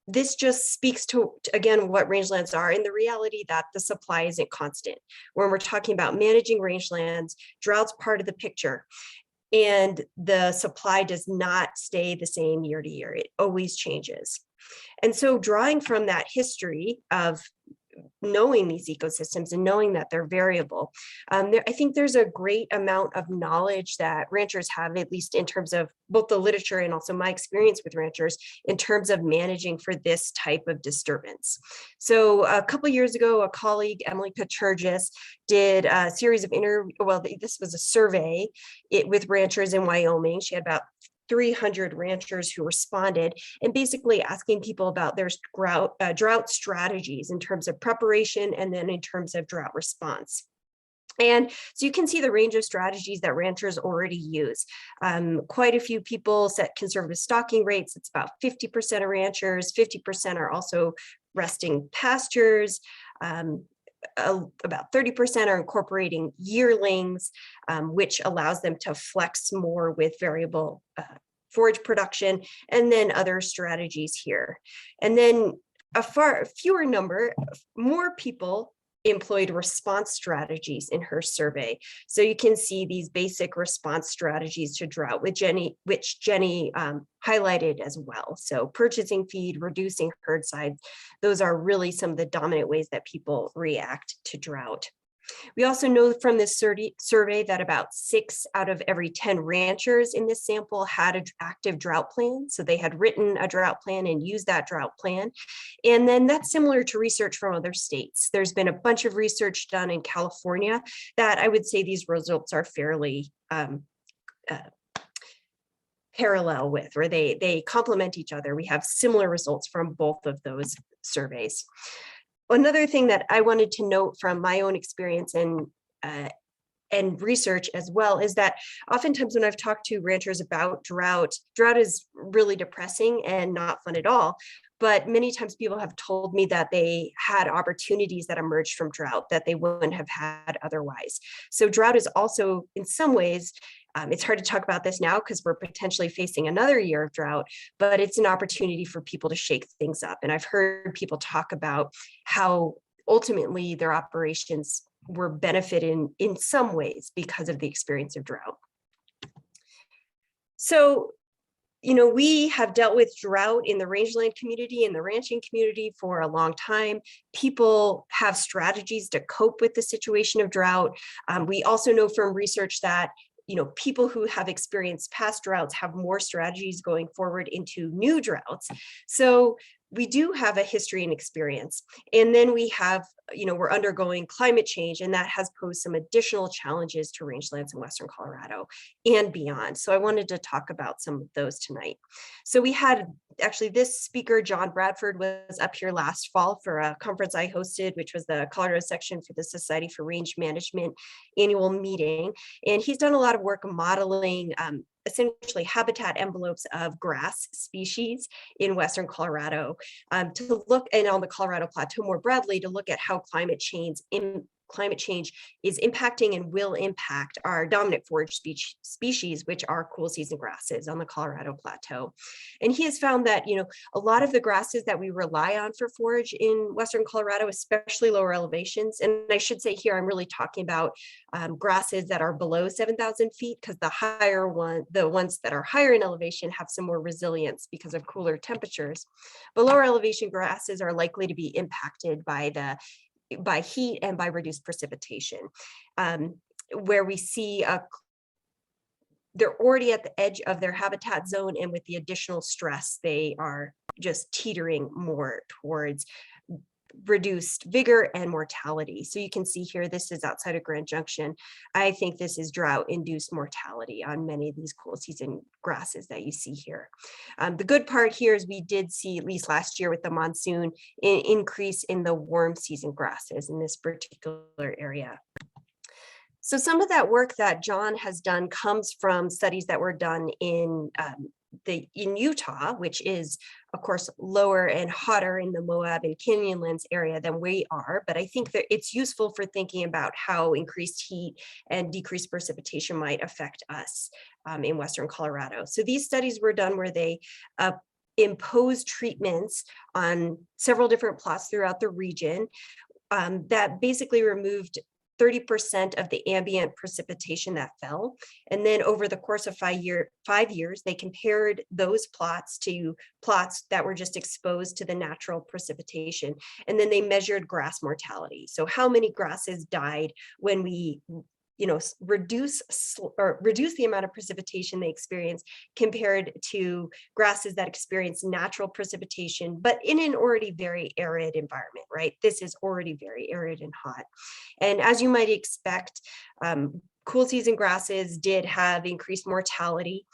this just speaks to, again, what rangelands are and the reality that the supply isn't constant. When we're talking about managing rangelands, drought's part of the picture. And the supply does not stay the same year to year. It always changes. And so drawing from that history of knowing these ecosystems and knowing that they're variable, I think there's a great amount of knowledge that ranchers have, at least in terms of both the literature and also my experience with ranchers in terms of managing for this type of disturbance. So a couple of years ago, a colleague, Emily Peturgis, did a series of this was a survey with ranchers in Wyoming. She had about 300 ranchers who responded, and basically asking people about their drought strategies in terms of preparation and then in terms of drought response. And so you can see the range of strategies that ranchers already use. Quite a few people set conservative stocking rates. It's about 50% of ranchers, 50% are also resting pastures. About 30% are incorporating yearlings, which allows them to flex more with variable forage production, and then other strategies here. And then a far fewer number, more people employed response strategies in her survey. So you can see these basic response strategies to drought, which Jenny highlighted as well. So purchasing feed, reducing herd size, those are really some of the dominant ways that people react to drought. We also know from this survey that about 6 out of every 10 ranchers in this sample had an active drought plan. So they had written a drought plan and used that drought plan. And then that's similar to research from other states. There's been a bunch of research done in California that I would say these results are fairly parallel with, or they complement each other. We have similar results from both of those surveys. Another thing that I wanted to note from my own experience and research as well is that oftentimes when I've talked to ranchers about drought is really depressing and not fun at all. but many times people have told me that they had opportunities that emerged from drought that they wouldn't have had otherwise. So drought is also, in some ways, it's hard to talk about this now because we're potentially facing another year of drought, but it's an opportunity for people to shake things up. And I've heard people talk about how ultimately their operations were benefited in some ways because of the experience of drought. So, you know, we have dealt with drought in the rangeland community and the ranching community for a long time. People have strategies to cope with the situation of drought. We also know from research that, you know, people who have experienced past droughts have more strategies going forward into new droughts. So we do have a history and experience. And then we have, you know, we're undergoing climate change, and that has posed some additional challenges to rangelands in Western Colorado and beyond. So I wanted to talk about some of those tonight. So we had actually this speaker, John Bradford, was up here last fall for a conference I hosted, which was the Colorado section for the Society for Range Management annual meeting. And he's done a lot of work modeling essentially habitat envelopes of grass species in Western Colorado to look, and on the Colorado Plateau more broadly, to look at how climate change is impacting and will impact our dominant forage species, which are cool season grasses on the Colorado Plateau. And he has found that, you know, a lot of the grasses that we rely on for forage in Western Colorado, especially lower elevations, and I should say here, I'm really talking about grasses that are below 7,000 feet, because the ones that are higher in elevation have some more resilience because of cooler temperatures. But lower elevation grasses are likely to be impacted by heat and by reduced precipitation, where we see they're already at the edge of their habitat zone, and with the additional stress, they are just teetering more towards reduced vigor and mortality. So you can see here, this is outside of Grand Junction. I think this is drought-induced mortality on many of these cool season grasses that you see here. The good part here is we did see, at least last year with the monsoon, an increase in the warm season grasses in this particular area. So some of that work that John has done comes from studies that were done in Utah, which is, of course, lower and hotter in the Moab and Canyonlands area than we are. But I think that it's useful for thinking about how increased heat and decreased precipitation might affect us in Western Colorado. So these studies were done where they imposed treatments on several different plots throughout the region that basically removed 30% of the ambient precipitation that fell. And then over the course of 5 years, they compared those plots to plots that were just exposed to the natural precipitation. And then they measured grass mortality. So how many grasses died when we, you know, reduce the amount of precipitation they experience compared to grasses that experience natural precipitation, but in an already very arid environment, right? This is already very arid and hot. And as you might expect, cool season grasses did have increased mortality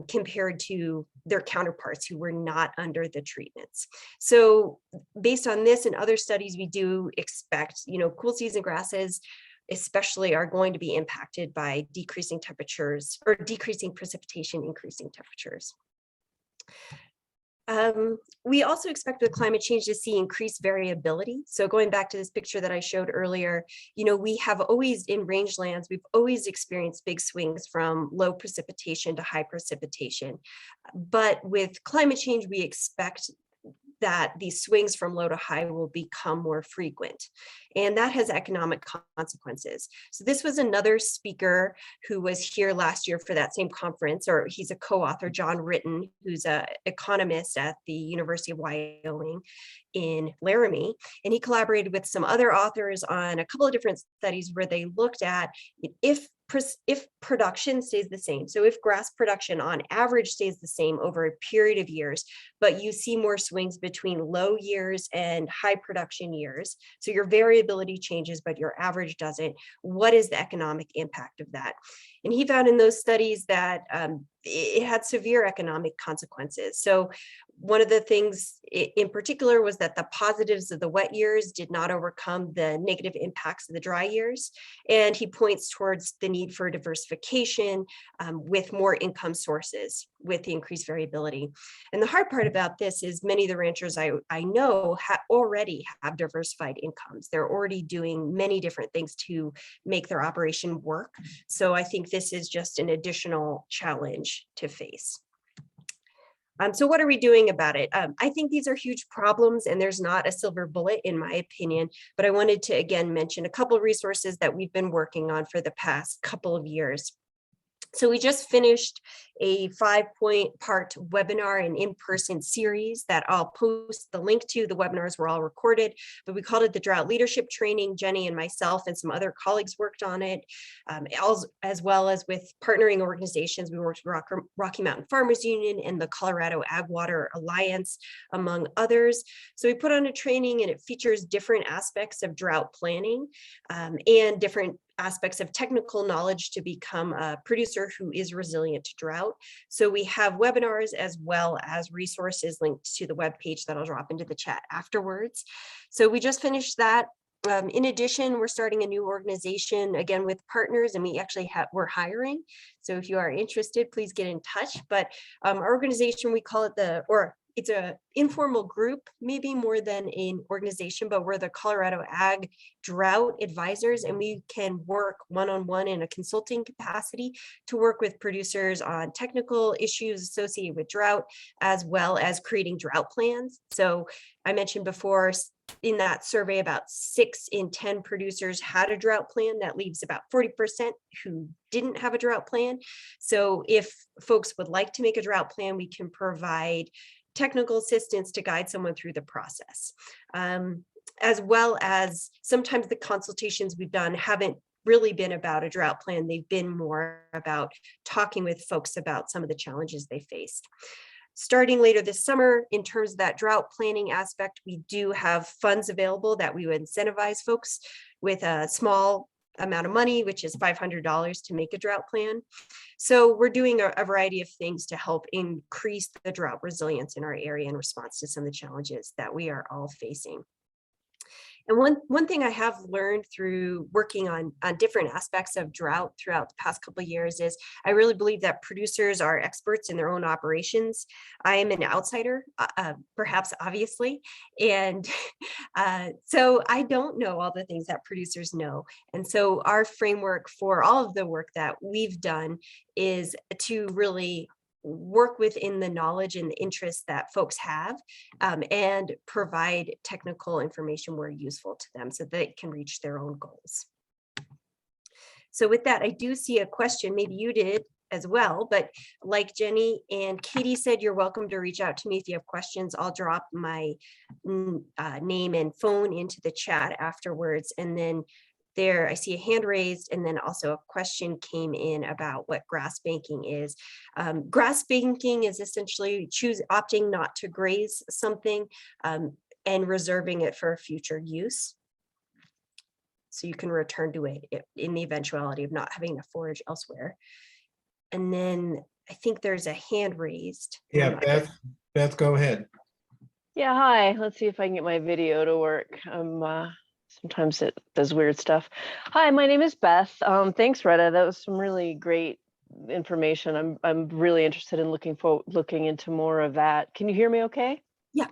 compared to their counterparts who were not under the treatments. So based on this and other studies, we do expect, you know, cool season grasses especially are going to be impacted by decreasing temperatures or decreasing precipitation, increasing temperatures. We also expect with climate change to see increased variability. So going back to this picture that I showed earlier, you know, we have always in rangelands, we've always experienced big swings from low precipitation to high precipitation. But with climate change, we expect that these swings from low to high will become more frequent. And that has economic consequences. So this was another speaker who was here last year for that same conference, or he's a co-author, John Ritten, who's an economist at the University of Wyoming in Laramie. And he collaborated with some other authors on a couple of different studies where they looked at if production stays the same. So if grass production on average stays the same over a period of years, but you see more swings between low years and high production years, so your variability changes, but your average doesn't, what is the economic impact of that? And he found in those studies that it had severe economic consequences. So one of the things in particular was that the positives of the wet years did not overcome the negative impacts of the dry years. And he points towards the need for diversification with more income sources with the increased variability. And the hard part about this is many of the ranchers I know already have diversified incomes. They're already doing many different things to make their operation work. So I think this is just an additional challenge to face. So what are we doing about it? I think these are huge problems and there's not a silver bullet in my opinion, but I wanted to again mention a couple of resources that we've been working on for the past couple of years. So we just finished a 5-part webinar and in-person series that I'll post the link to. The webinars were all recorded, but we called it the Drought Leadership Training. Jenny and myself and some other colleagues worked on it, as well as with partnering organizations. We worked with Rocky Mountain Farmers Union and the Colorado Ag Water Alliance, among others. So we put on a training and it features different aspects of drought planning and different aspects of technical knowledge to become a producer who is resilient to drought. So we have webinars as well as resources linked to the webpage that I'll drop into the chat afterwards. So we just finished that. In addition, we're starting a new organization again with partners, and we actually we're hiring. So if you are interested, please get in touch. But our organization, we call it it's an informal group, maybe more than an organization, but we're the Colorado Ag Drought Advisors, and we can work one-on-one in a consulting capacity to work with producers on technical issues associated with drought, as well as creating drought plans. So I mentioned before in that survey, about 6 in 10 producers had a drought plan. That leaves about 40% who didn't have a drought plan. So if folks would like to make a drought plan, we can provide technical assistance to guide someone through the process. As well as sometimes the consultations we've done haven't really been about a drought plan. They've been more about talking with folks about some of the challenges they faced. Starting later this summer, in terms of that drought planning aspect, we do have funds available that we would incentivize folks with a small amount of money, which is $500 to make a drought plan. So we're doing a variety of things to help increase the drought resilience in our area in response to some of the challenges that we are all facing. And one thing I have learned through working on different aspects of drought throughout the past couple of years is I really believe that producers are experts in their own operations. I am an outsider, perhaps obviously, and so I don't know all the things that producers know. And so our framework for all of the work that we've done is to really work within the knowledge and the interests that folks have and provide technical information where useful to them so they can reach their own goals. So with that, I do see a question, maybe you did as well, but like Jenny and Katie said, you're welcome to reach out to me if you have questions. I'll drop my name and phone into the chat afterwards, and then there, I see a hand raised, and then also a question came in about what grass banking is. Grass banking is essentially opting not to graze something and reserving it for future use. So you can return to it in the eventuality of not having to forage elsewhere. And then I think there's a hand raised. Yeah, Beth, go ahead. Yeah, hi. Let's see if I can get my video to work. Sometimes it does weird stuff. Hi, my name is Beth. Thanks, Retta. That was some really great information. I'm really interested in looking into more of that. Can you hear me okay? Yeah.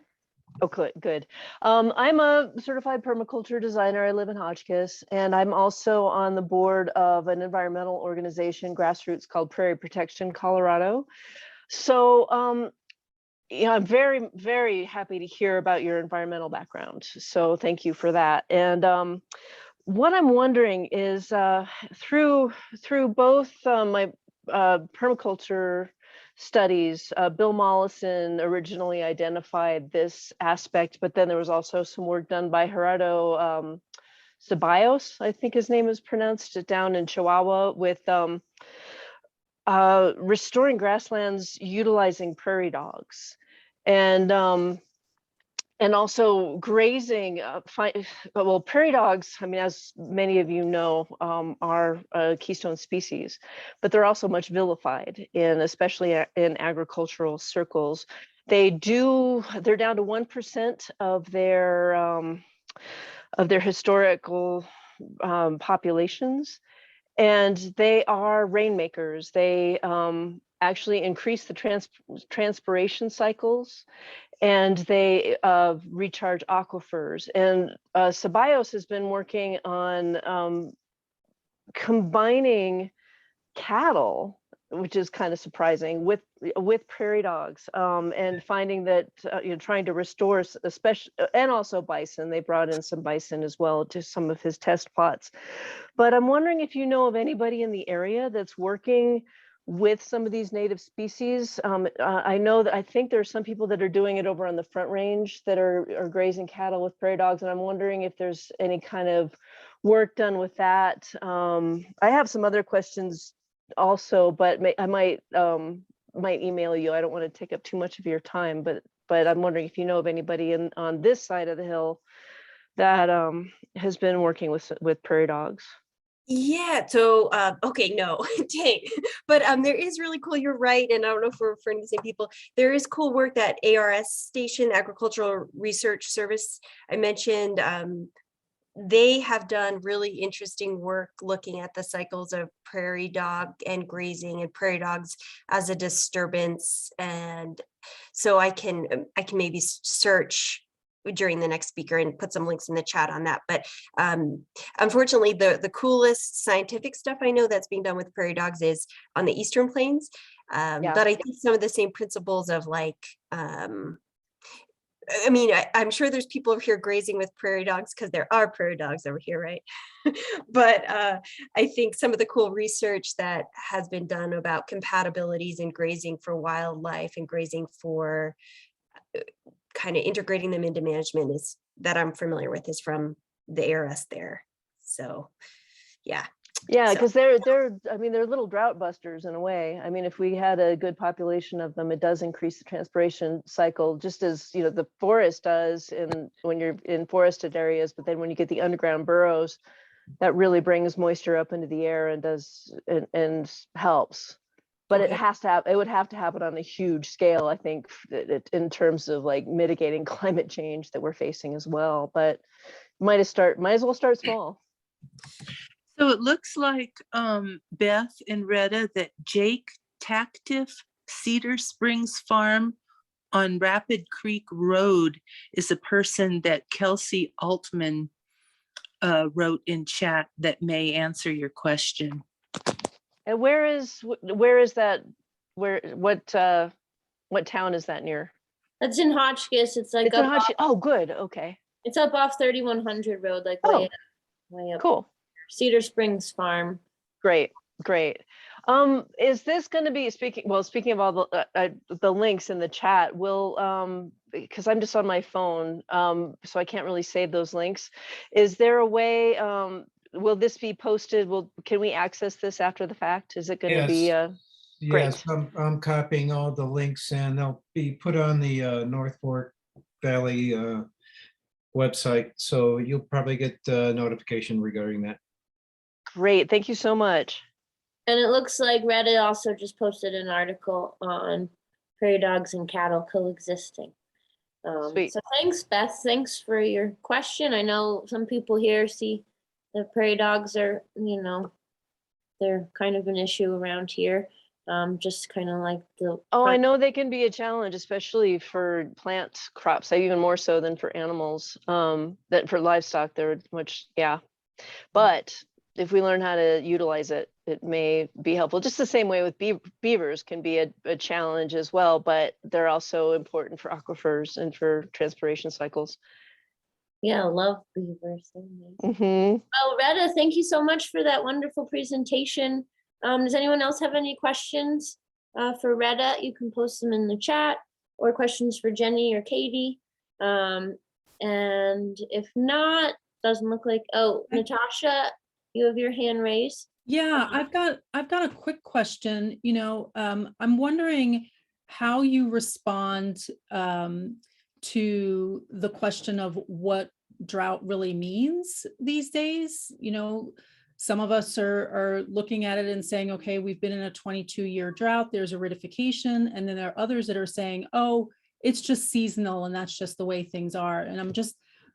Oh, good. I'm a certified permaculture designer. I live in Hotchkiss, and I'm also on the board of an environmental organization, grassroots, called Prairie Protection Colorado. So yeah, I'm very, very happy to hear about your environmental background. So thank you for that. And what I'm wondering is through both my permaculture studies, Bill Mollison originally identified this aspect, but then there was also some work done by Gerardo Ceballos, I think his name is pronounced, down in Chihuahua, with restoring grasslands utilizing prairie dogs. And and also grazing, well, prairie dogs, I mean, as many of you know, are a keystone species, but they're also much vilified especially in agricultural circles. They're down to 1% of their historical populations, and they are rainmakers. They actually increase the transpiration cycles, and they recharge aquifers. And Ceballos has been working on combining cattle, which is kind of surprising, with prairie dogs, and finding that trying to restore, especially, and also bison. They brought in some bison as well to some of his test plots. But I'm wondering if you know of anybody in the area that's working with some of these native species. I think there are some people that are doing it over on the Front Range that are grazing cattle with prairie dogs, and I'm wondering if there's any kind of work done with that. I have some other questions also, but I might email you. I don't want to take up too much of your time, but I'm wondering if you know of anybody on this side of the hill that has been working with prairie dogs. Yeah, so okay, no, dang. But there is really cool, you're right, and I don't know if we're referring to the same people. There is cool work that ARS station, Agricultural Research Service, I mentioned. They have done really interesting work looking at the cycles of prairie dog and grazing and prairie dogs as a disturbance. And so I can maybe search during the next speaker and put some links in the chat on that. But unfortunately, the coolest scientific stuff I know that's being done with prairie dogs is on the Eastern Plains. Yeah. But I think some of the same principles of like, I mean, I'm sure there's people over here grazing with prairie dogs because there are prairie dogs over here, right? But I think some of the cool research that has been done about compatibilities in grazing for wildlife and grazing for kind of integrating them into management is that I'm familiar with is from the ARS there. So, yeah. Yeah, because they're little drought busters in a way. I mean, if we had a good population of them, it does increase the transpiration cycle, just as the forest does when you're in forested areas. But then when you get the underground burrows, that really brings moisture up into the air and helps. But Okay. it would have to happen on a huge scale, I think, in terms of like mitigating climate change that we're facing as well. But might as well start small. So it looks like Beth and Retta that Jake Tactiff Cedar Springs Farm on Rapid Creek Road is a person that Kelsey Altman wrote in chat that may answer your question. And where is that? What town is that near? That's in Hotchkiss. It's like It's in Hotchkiss. Oh, good. Okay. It's up off 3100 road, like way up. Cool. Cedar Springs Farm. Great. Is this going to be speaking of all the links in the chat, because I'm just on my phone, so I can't really save those links. Is there a way, will this be posted? Can we access this after the fact? Is it going to be great? Yes, I'm copying all the links and they'll be put on the North Fork Valley website. So you'll probably get notification regarding that. Great, thank you so much. And it looks like Reddit also just posted an article on prairie dogs and cattle coexisting. Sweet. So thanks, Beth. Thanks for your question. I know some people here see the prairie dogs are, they're kind of an issue around here. Just kind of like the. Oh, I know they can be a challenge, especially for plant crops, even more so than for animals. That for livestock, they're much, yeah. But if we learn how to utilize it, it may be helpful. Just the same way with beavers can be a challenge as well, but they're also important for aquifers and for transpiration cycles. Yeah, I love beavers. Mm-hmm. Well, Retta, thank you so much for that wonderful presentation. Does anyone else have any questions for Retta? You can post them in the chat, or questions for Jenny or Katie. And if not, doesn't look like, Natasha, you have your hand raised. Yeah, I've got a quick question. I'm wondering how you respond to the question of what drought really means these days. You know, some of us are looking at it and saying, okay, we've been in a 22-year drought, there's aridification. And then there are others that are saying, oh, it's just seasonal and that's just the way things are. And I'm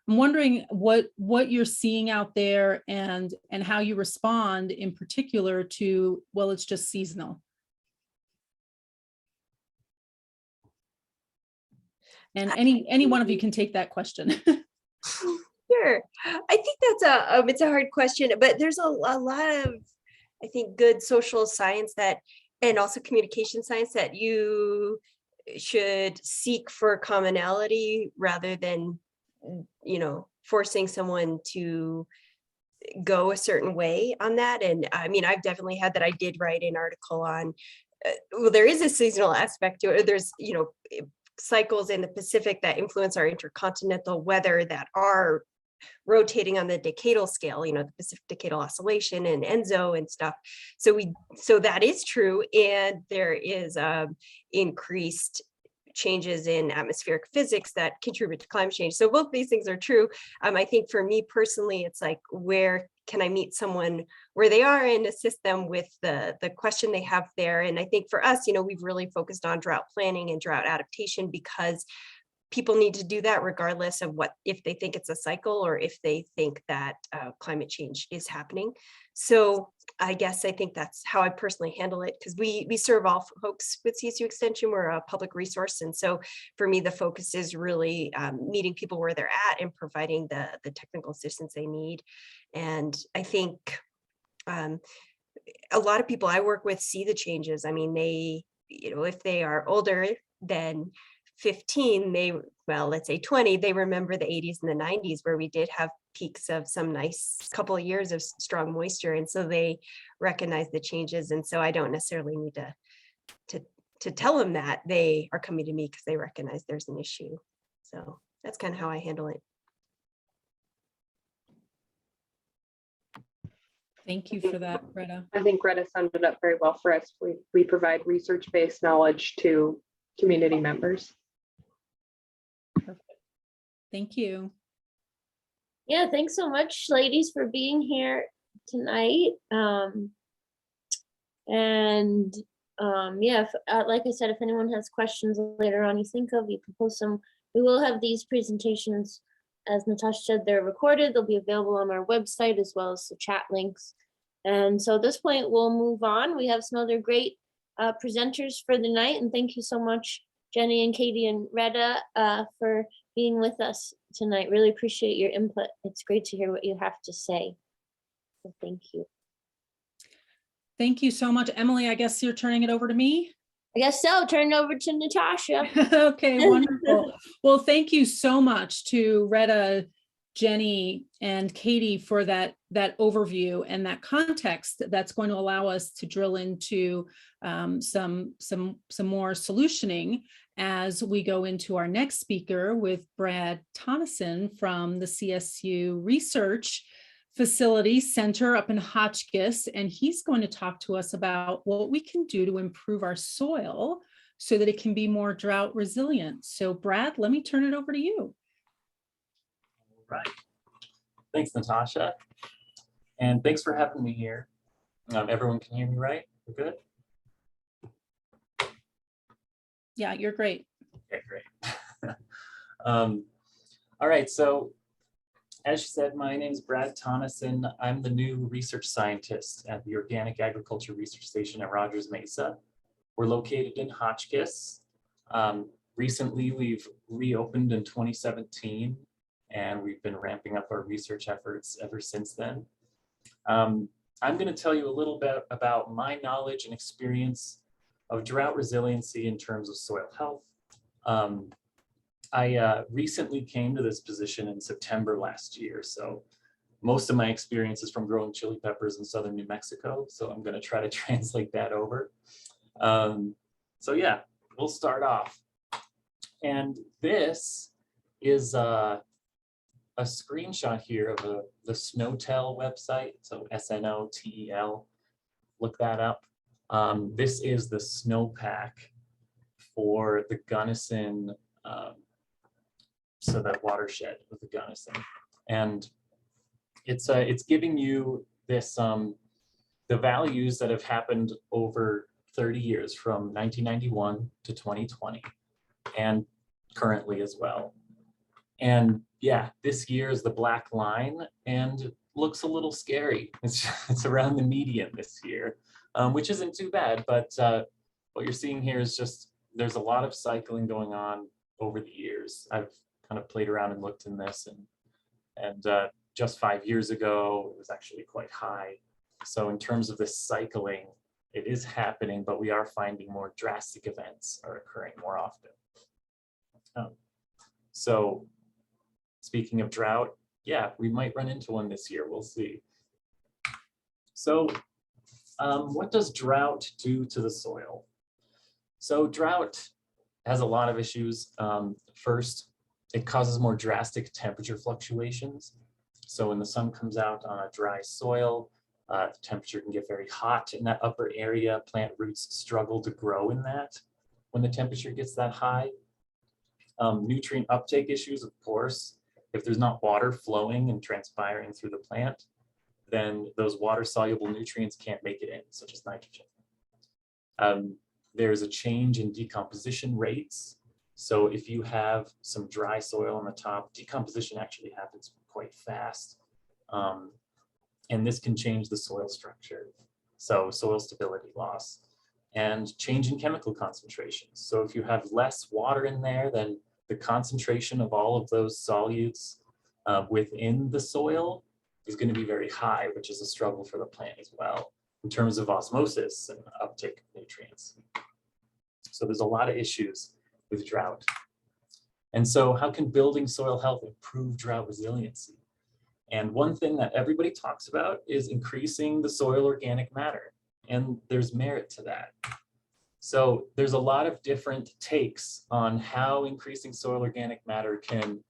wondering what you're seeing out there and how you respond in particular to, well, it's just seasonal. And any one of you can take that question. Sure. I think that's it's a hard question, but there's a lot of, I think, good social science that, and also communication science, that you should seek for commonality rather than, you know, forcing someone to go a certain way on that. And I mean, I've definitely had that. I did write an article on, well, there is a seasonal aspect to it. There's, you know, cycles in the Pacific that influence our intercontinental weather that are rotating on the decadal scale, you know, the Pacific Decadal Oscillation and ENSO and stuff. So that is true. And there is increased changes in atmospheric physics that contribute to climate change. So both these things are true. I think for me personally, it's like, where can I meet someone where they are and assist them with the question they have there? And I think for us, you know, we've really focused on drought planning and drought adaptation because people need to do that regardless of what, if they think it's a cycle or if they think that climate change is happening. So I guess I think that's how I personally handle it, because we serve all folks with CSU Extension. We're a public resource. And so for me, the focus is really meeting people where they're at and providing the technical assistance they need. And I think a lot of people I work with see the changes. I mean, they, you know, if they are older than 15, well, let's say 20, they remember the 80s and the 90s where we did have peaks of some nice couple of years of strong moisture. And so they recognize the changes. And so I don't necessarily need to tell them that. They are coming to me because they recognize there's an issue. So that's kind of how I handle it. Thank you for that, Retta. I think Retta summed it up very well for us. We provide research-based knowledge to community members. Perfect. Thank you. Yeah, thanks so much, ladies, for being here tonight. Yeah, like I said, if anyone has questions later on you think of, you can post them. We will have these presentations, as Natasha said, they're recorded. They'll be available on our website as well as the chat links. And so at this point, we'll move on. We have some other great presenters for the night. And thank you so much, Jenny and Katie and Retta, for being with us tonight. Really appreciate your input. It's great to hear what you have to say. So thank you. Thank you so much, Emily. I guess you're turning it over to me. I guess so. Turn it over to Natasha. Okay, wonderful. Well, thank you so much to Retta, Jenny, and Katie for that overview and that context that's going to allow us to drill into some more solutioning as we go into our next speaker with Brad Tonnessen from the CSU Research Facility Center up in Hotchkiss, and he's going to talk to us about what we can do to improve our soil so that it can be more drought resilient. So Brad, let me turn it over to you. All right. Thanks, Natasha. And thanks for having me here. Everyone can hear me right? We're good? Yeah, you're great. Okay, great. All right, so as you said, my name is Brad Tonnessen. I'm the new research scientist at the Organic Agriculture Research Station at Rogers Mesa. We're located in Hotchkiss. Recently, we've reopened in 2017, and we've been ramping up our research efforts ever since then. I'm going to tell you a little bit about my knowledge and experience of drought resiliency in terms of soil health. I recently came to this position in September last year, so most of my experience is from growing chili peppers in southern New Mexico, so I'm going to try to translate that over. So yeah, we'll start off. And this is a screenshot here of the Snowtel website, so SNOTEL, look that up. This is the snowpack for the Gunnison so that watershed of the Gunnison. And it's giving you this, the values that have happened over 30 years from 1991 to 2020 and currently as well. And yeah, this year is the black line and looks a little scary. It's around the median this year, which isn't too bad, but what you're seeing here is just, there's a lot of cycling going on over the years. I've kind of played around and looked in this, and just 5 years ago, it was actually quite high. So in terms of this cycling, it is happening, but we are finding more drastic events are occurring more often. So speaking of drought, yeah, we might run into one this year, we'll see. So what does drought do to the soil? So drought has a lot of issues. First, it causes more drastic temperature fluctuations. So when the sun comes out on a dry soil, the temperature can get very hot in that upper area. Plant roots struggle to grow in that when the temperature gets that high. Nutrient uptake issues, of course. If there's not water flowing and transpiring through the plant, then those water-soluble nutrients can't make it in, such as nitrogen. There's a change in decomposition rates. So if you have some dry soil on the top, decomposition actually happens quite fast. And this can change the soil structure. So soil stability loss and change in chemical concentrations. So if you have less water in there, then the concentration of all of those solutes within the soil is going to be very high, which is a struggle for the plant as well in terms of osmosis and uptake of nutrients. So there's a lot of issues with drought. And so how can building soil health improve drought resiliency? And one thing that everybody talks about is increasing the soil organic matter, and there's merit to that. So there's a lot of different takes on how increasing soil organic matter can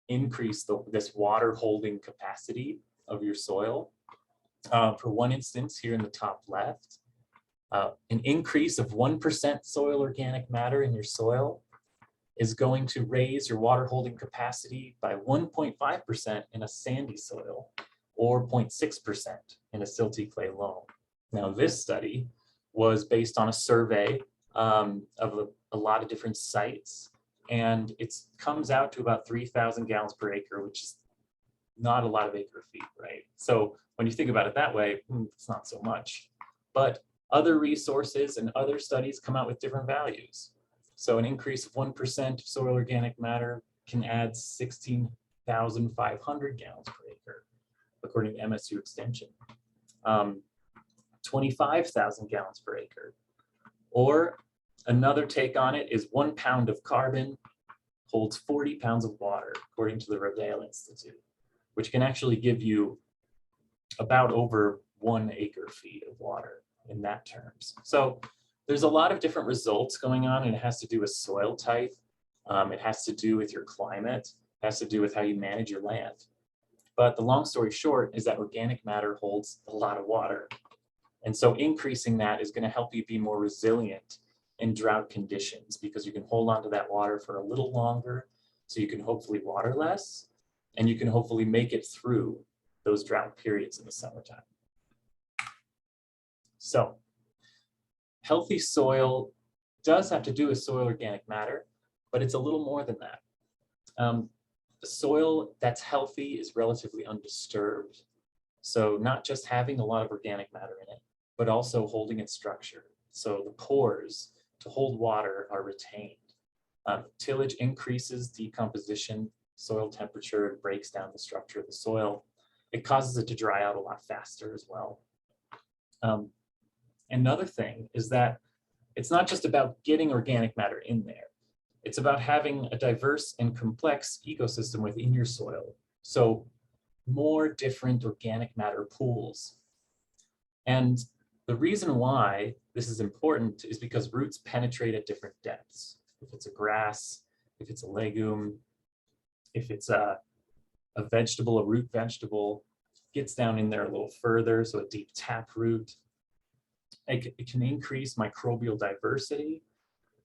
increase this water holding capacity of your soil. For one instance, here in the top left, an increase of 1% soil organic matter in your soil is going to raise your water holding capacity by 1.5% in a sandy soil or 0.6% in a silty clay loam. Now, this study was based on a survey of a lot of different sites, and it comes out to about 3,000 gallons per acre, which is not a lot of acre feet, right? So when you think about it that way, it's not so much. But other resources and other studies come out with different values. So an increase of 1% of soil organic matter can add 16,500 gallons per acre, according to MSU Extension. 25,000 gallons per acre. Or another take on it is 1 pound of carbon holds 40 pounds of water, according to the Retta Institute, which can actually give you about over 1 acre feet of water in that terms. So there's a lot of different results going on, and it has to do with soil type. It has to do with your climate. It has to do with how you manage your land. But the long story short is that organic matter holds a lot of water. And so increasing that is going to help you be more resilient in drought conditions, because you can hold on to that water for a little longer, so you can hopefully water less, and you can hopefully make it through those drought periods in the summertime. So healthy soil does have to do with soil organic matter, but it's a little more than that. The soil that's healthy is relatively undisturbed. So not just having a lot of organic matter in it, but also holding its structure. So the pores to hold water are retained. Tillage increases decomposition, soil temperature, and breaks down the structure of the soil. It causes it to dry out a lot faster as well. Another thing is that it's not just about getting organic matter in there. It's about having a diverse and complex ecosystem within your soil. So more different organic matter pools. And the reason why this is important is because roots penetrate at different depths. If it's a grass, if it's a legume, if it's a vegetable, a root vegetable, gets down in there a little further, so a deep tap root. It can increase microbial diversity,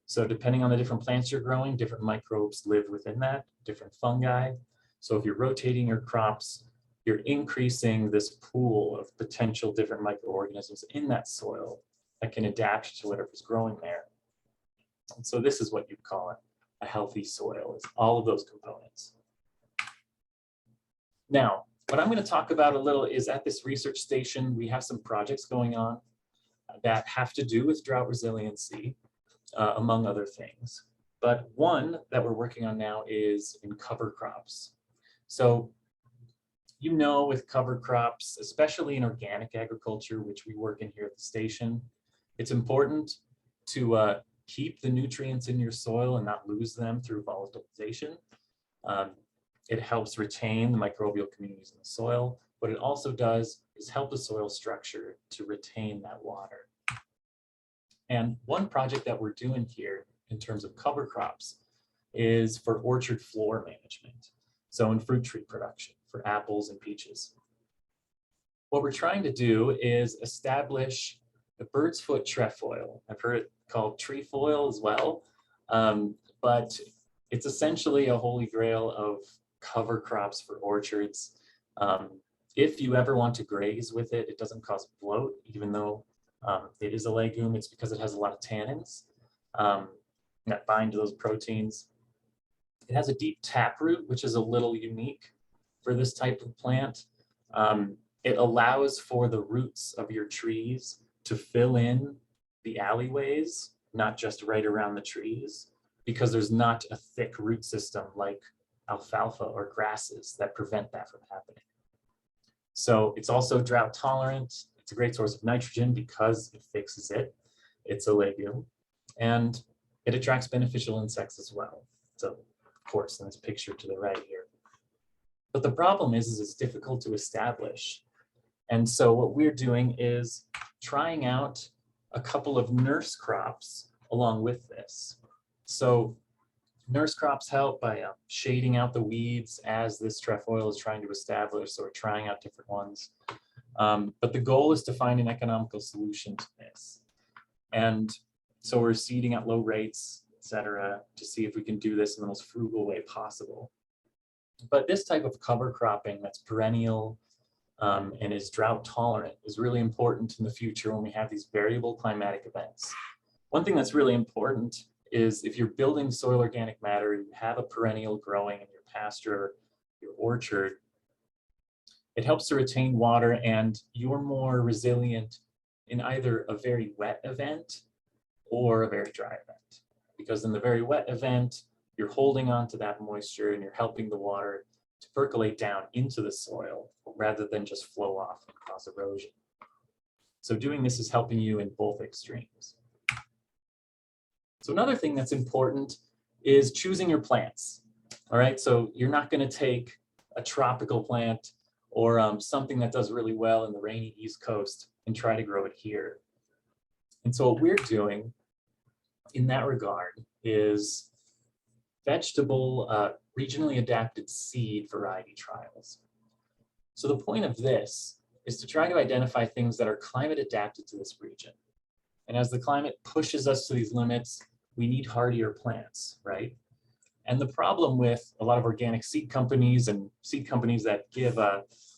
So depending on the different plants you're growing, different microbes live within that, different fungi. So if you're rotating your crops, you're increasing this pool of potential different microorganisms in that soil that can adapt to whatever's growing there. And so this is what you call it, a healthy soil. It's all of those components. Now, what I'm going to talk about a little is at this research station, we have some projects going on that have to do with drought resiliency, among other things. But one that we're working on now is in cover crops. So, you know, with cover crops, especially in organic agriculture, which we work in here at the station, it's important to keep the nutrients in your soil and not lose them through volatilization. It helps retain the microbial communities in the soil. What it also does is help the soil structure to retain that water. And one project that we're doing here in terms of cover crops is for orchard floor management. So in fruit tree production for apples and peaches. What we're trying to do is establish the bird's foot trefoil. I've heard it called trefoil as well, but it's essentially a holy grail of cover crops for orchards. If you ever want to graze with it, it doesn't cause bloat, even though it is a legume. It's because it has a lot of tannins that bind to those proteins. It has a deep taproot, which is a little unique for this type of plant. It allows for the roots of your trees to fill in the alleyways, not just right around the trees, because there's not a thick root system like alfalfa or grasses that prevent that from happening. So it's also drought tolerant. It's a great source of nitrogen because it fixes it. It's a legume, and it attracts beneficial insects as well. So of course, in this picture to the right here. But the problem is it's difficult to establish. And so what we're doing is trying out a couple of nurse crops along with this. So nurse crops help by shading out the weeds as this trefoil is trying to establish, so we're trying out different ones. But the goal is to find an economical solution to this. And so we're seeding at low rates, et cetera, to see if we can do this in the most frugal way possible. But this type of cover cropping that's perennial and is drought tolerant is really important in the future when we have these variable climatic events. One thing that's really important is if you're building soil organic matter, you have a perennial growing in your pasture, your orchard, it helps to retain water, and you're more resilient in either a very wet event or a very dry event. Because in the very wet event, you're holding on to that moisture and you're helping the water to percolate down into the soil rather than just flow off and cause erosion. So doing this is helping you in both extremes. So another thing that's important is choosing your plants. All right, so you're not going to take a tropical plant or something that does really well in the rainy East Coast and try to grow it here. And so what we're doing in that regard is vegetable regionally adapted seed variety trials. So the point of this is to try to identify things that are climate adapted to this region. And as the climate pushes us to these limits, we need hardier plants, right? And the problem with a lot of organic seed companies and seed companies that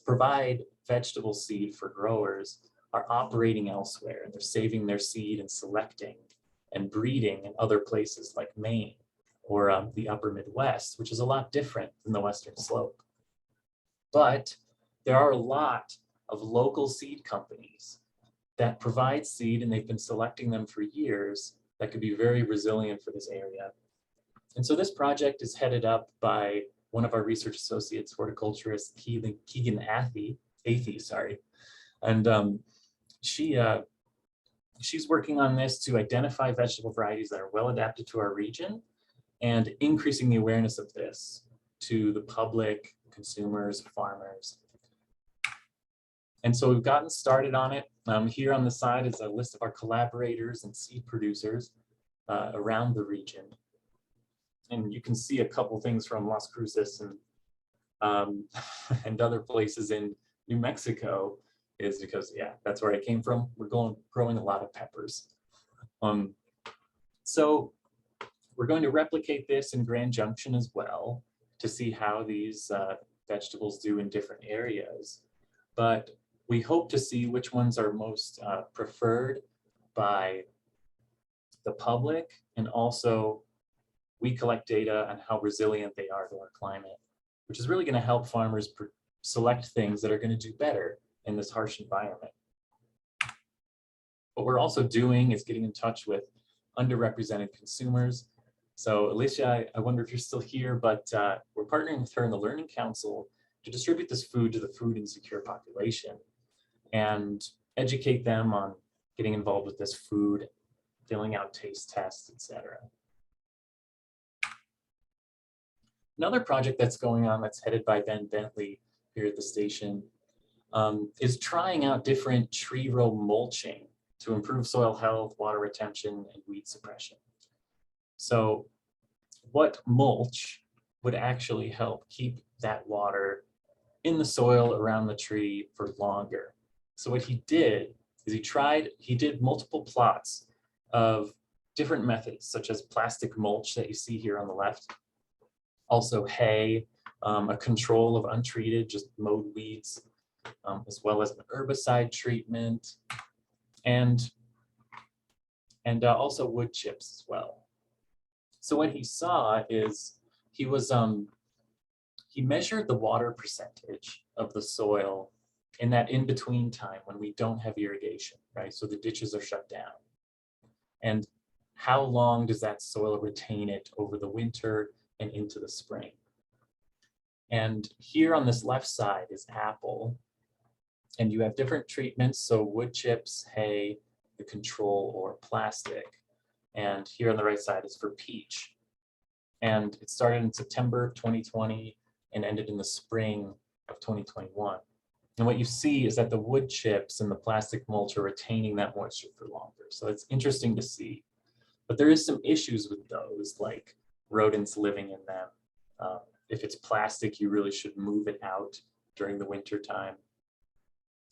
provide vegetable seed for growers are operating elsewhere, and they're saving their seed and selecting and breeding in other places like Maine or the upper Midwest, which is a lot different than the Western Slope. But there are a lot of local seed companies that provide seed, and they've been selecting them for years, that could be very resilient for this area. And so this project is headed up by one of our research associates, horticulturist Keegan Athey, sorry. And she's working on this to identify vegetable varieties that are well adapted to our region and increasing the awareness of this to the public, consumers, farmers. And so we've gotten started on it. Here on the side is a list of our collaborators and seed producers around the region. And you can see a couple things from Las Cruces and other places in New Mexico, is because, yeah, that's where I came from. We're growing a lot of peppers. So we're going to replicate this in Grand Junction as well to see how these vegetables do in different areas. But we hope to see which ones are most preferred by the public, and also we collect data on how resilient they are to our climate, which is really going to help farmers select things that are going to do better in this harsh environment. What we're also doing is getting in touch with underrepresented consumers. So Alicia, I wonder if you're still here, but we're partnering with her in the Learning Council to distribute this food to the food insecure population and educate them on getting involved with this food, filling out taste tests, etc. Another project that's going on that's headed by Ben Bentley here at the station is trying out different tree row mulching to improve soil health, water retention, and weed suppression. So what mulch would actually help keep that water in the soil around the tree for longer? So what he did is he did multiple plots of different methods, such as plastic mulch that you see here on the left, also hay, a control of untreated, just mowed weeds, as well as an herbicide treatment, and also wood chips as well. So what he saw is he measured the water percentage of the soil in that in-between time when we don't have irrigation, right? So the ditches are shut down. And how long does that soil retain it over the winter and into the spring? And here on this left side is apple, and you have different treatments. So wood chips, hay, the control, or plastic. And here on the right side is for peach. And it started in September 2020 and ended in the spring of 2021. And what you see is that the wood chips and the plastic mulch are retaining that moisture for longer. So it's interesting to see. But there is some issues with those, like rodents living in them. If it's plastic, you really should move it out during the winter time.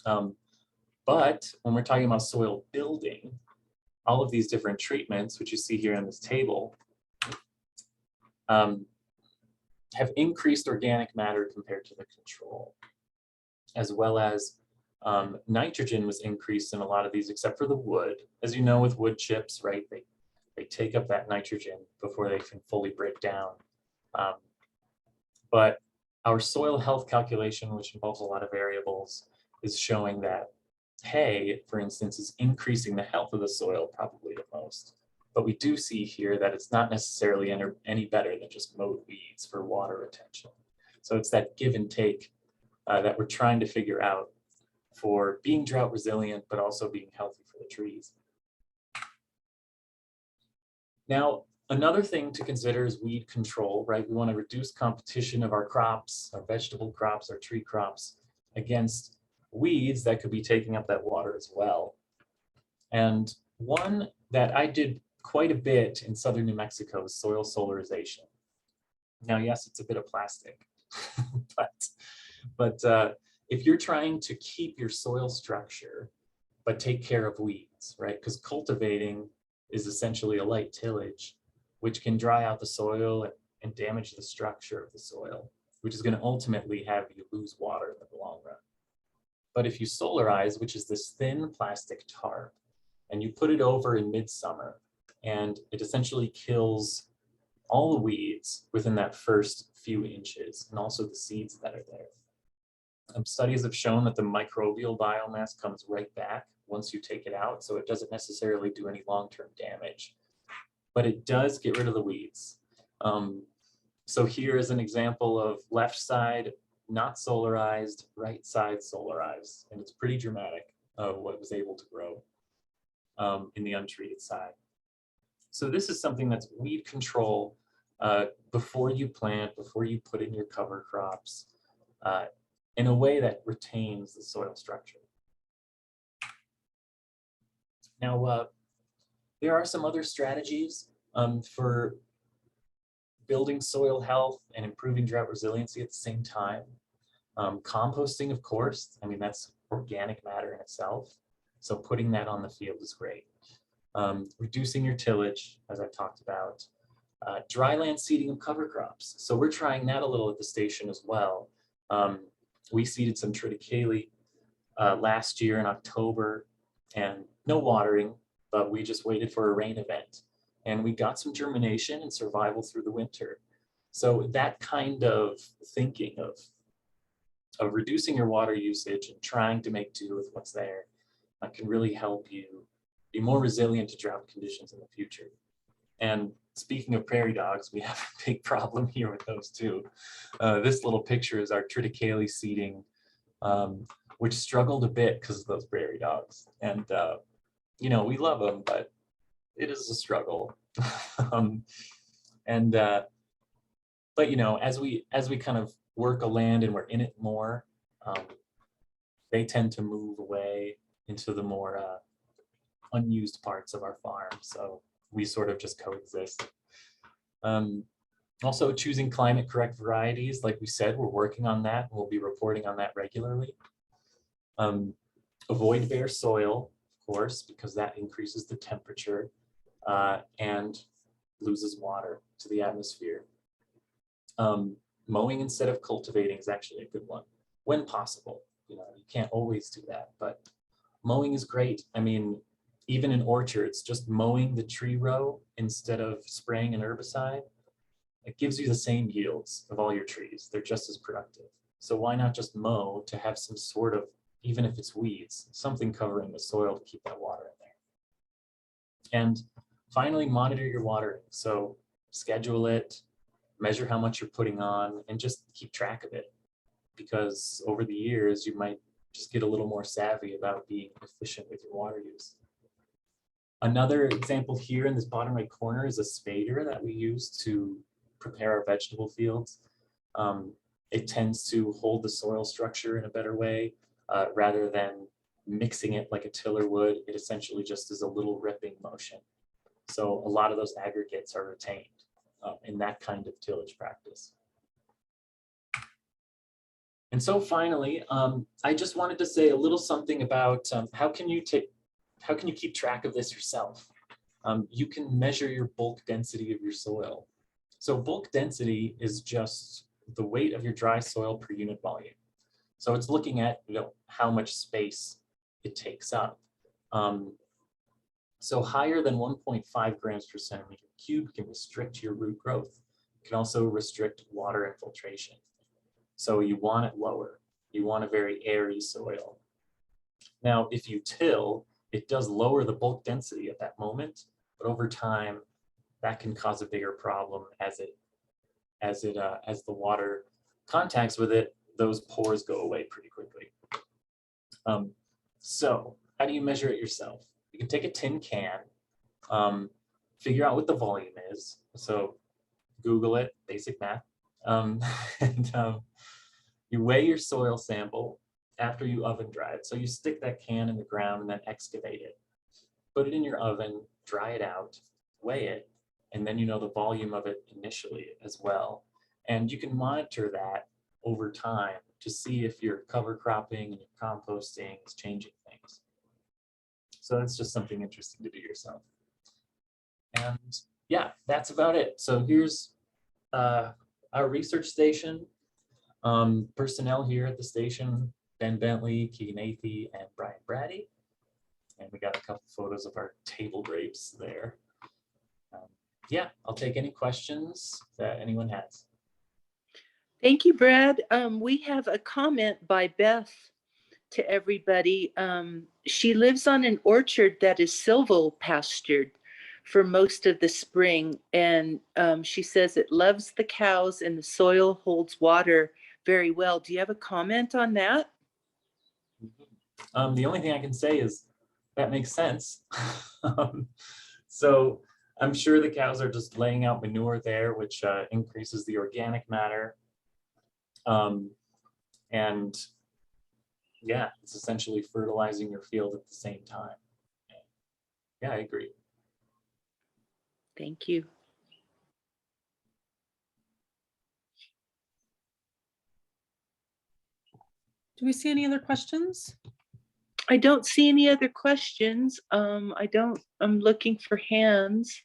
But when we're talking about soil building, all of these different treatments, which you see here on this table, have increased organic matter compared to the control, as well as nitrogen was increased in a lot of these, except for the wood. As you know, with wood chips, right, they take up that nitrogen before they can fully break down. But our soil health calculation, which involves a lot of variables, is showing that hay, for instance, is increasing the health of the soil probably the most. But we do see here that it's not necessarily any better than just mowed weeds for water retention. So it's that give and take that we're trying to figure out for being drought resilient, but also being healthy for the trees. Now, another thing to consider is weed control, right? We want to reduce competition of our crops, our vegetable crops, our tree crops against weeds that could be taking up that water as well. And one that I did quite a bit in southern New Mexico is soil solarization. Now, yes, it's a bit of plastic, but if you're trying to keep your soil structure, but take care of weeds, right? Because cultivating is essentially a light tillage, which can dry out the soil and damage the structure of the soil, which is going to ultimately have you lose water in the long run. But if you solarize, which is this thin plastic tarp, and you put it over in midsummer, and it essentially kills all the weeds within that first few inches, and also the seeds that are there. Studies have shown that the microbial biomass comes right back once you take it out, so it doesn't necessarily do any long-term damage, but it does get rid of the weeds. So here is an example of left side not solarized, right side solarized, and it's pretty dramatic what was able to grow in the untreated side. So this is something that's weed control before you plant, before you put in your cover crops, in a way that retains the soil structure. Now, there are some other strategies for building soil health and improving drought resiliency at the same time. Composting, of course, I mean, that's organic matter in itself. So putting that on the field is great. Reducing your tillage, as I talked about. dryland seeding of cover crops. So we're trying that a little at the station as well. We seeded some triticale last year in October, and no watering, but we just waited for a rain event. And we got some germination and survival through the winter. So that kind of thinking of reducing your water usage and trying to make do with what's there can really help you be more resilient to drought conditions in the future. And speaking of prairie dogs, we have a big problem here with those too. This little picture is our triticale seeding, which struggled a bit because of those prairie dogs. And, you know, we love them, but it is a struggle. But, you know, as we kind of work a land and we're in it more, they tend to move away into the more unused parts of our farm. So we sort of just coexist. Also choosing climate correct varieties. Like we said, we're working on that. We'll be reporting on that regularly. Avoid bare soil, of course, because that increases the temperature and loses water to the atmosphere. Mowing instead of cultivating is actually a good one when possible. You know, you can't always do that, but mowing is great. I mean, even in orchards, just mowing the tree row instead of spraying an herbicide, it gives you the same yields of all your trees. They're just as productive. So why not just mow to have some sort of, even if it's weeds, something covering the soil to keep that water in there. And finally, monitor your watering. So schedule it, measure how much you're putting on, and just keep track of it. Because over the years, you might just get a little more savvy about being efficient with your water use. Another example here in this bottom right corner is a spader that we use to prepare our vegetable fields. It tends to hold the soil structure in a better way rather than mixing it like a tiller would. It essentially just is a little ripping motion. So a lot of those aggregates are retained in that kind of tillage practice. And so finally, I just wanted to say a little something about how can you keep track of this yourself? You can measure your bulk density of your soil. So bulk density is just the weight of your dry soil per unit volume. So it's looking at, you know, how much space it takes up. So higher than 1.5 grams per centimeter cube can restrict your root growth. It can also restrict water infiltration. So you want it lower. You want a very airy soil. Now, if you till, it does lower the bulk density at that moment, but over time, that can cause a bigger problem as the water contacts with it. Those pores go away pretty quickly. So how do you measure it yourself? You can take a tin can, figure out what the volume is. So Google it, basic math. You weigh your soil sample after you oven dry it. So you stick that can in the ground and then excavate it. Put it in your oven, dry it out, weigh it, and then you know the volume of it initially as well. And you can monitor that over time to see if your cover cropping and your composting is changing things. So that's just something interesting to do yourself. And yeah, that's about it. So here's our research station. Personnel here at the station, Ben Bentley, Keegan Athey, and Brian Brady. And we got a couple photos of our table grapes there. Yeah, I'll take any questions that anyone has. Thank you, Brad. We have a comment by Beth to everybody. She lives on an orchard that is silvopastured for most of the spring. And she says it loves the cows and the soil holds water very well. Do you have a comment on that? The only thing I can say is that makes sense. So I'm sure the cows are just laying out manure there, which increases the organic matter. And yeah, it's essentially fertilizing your field at the same time. Yeah, I agree. Thank you. Do we see any other questions? I don't see any other questions. I'm looking for hands.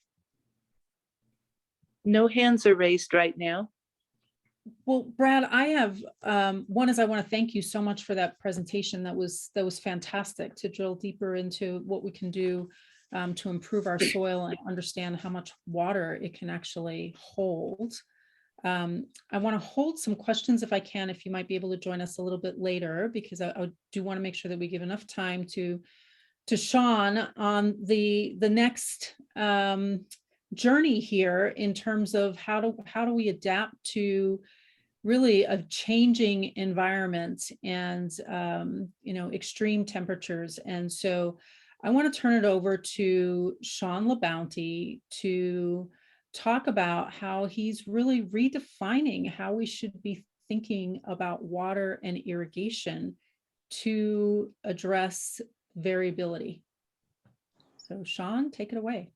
No hands are raised right now. Well, Brad, I have, one is I want to thank you so much for that presentation. That was fantastic to drill deeper into what we can do to improve our soil and understand how much water it can actually hold. I want to hold some questions if I can, if you might be able to join us a little bit later, because I do want to make sure that we give enough time to Shawn on the next journey here in terms of how do we adapt to really a changing environment and extreme temperatures. And so I want to turn it over to Shawn LaBounty to talk about how he's really redefining how we should be thinking about water and irrigation to address variability. So Shawn, take it away.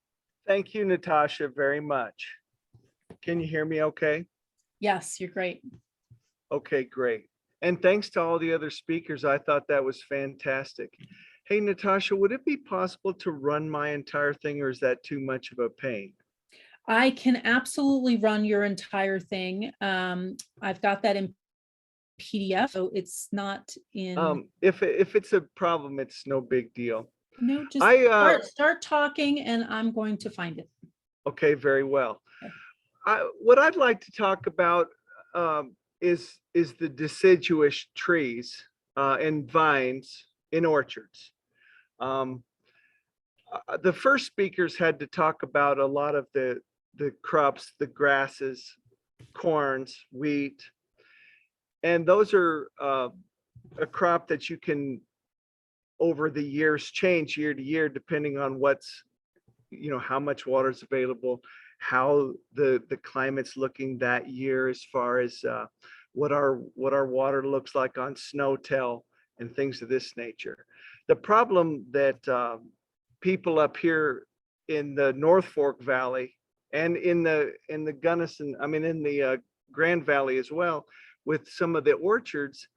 Thank you, Natasha, very much. Can you hear me okay? Yes, you're great. Okay, great. And thanks to all the other speakers. I thought that was fantastic. Hey, Natasha, would it be possible to run my entire thing, or is that too much of a pain? I can absolutely run your entire thing. I've got that in PDF, so it's not in. If it's a problem, it's no big deal. No, just start talking and I'm going to find it. Okay, very well. Okay. What I'd like to talk about is the deciduous trees and vines in orchards. The first speakers had to talk about a lot of the crops, the grasses, corns, wheat, and those are a crop that you can over the years change year to year depending on what's, how much water is available, how the climate's looking that year as far as what our water looks like on snow-tell and things of this nature. The problem that people up here in the North Fork Valley and in the Gunnison, in the Grand Valley as well, with some of the orchards,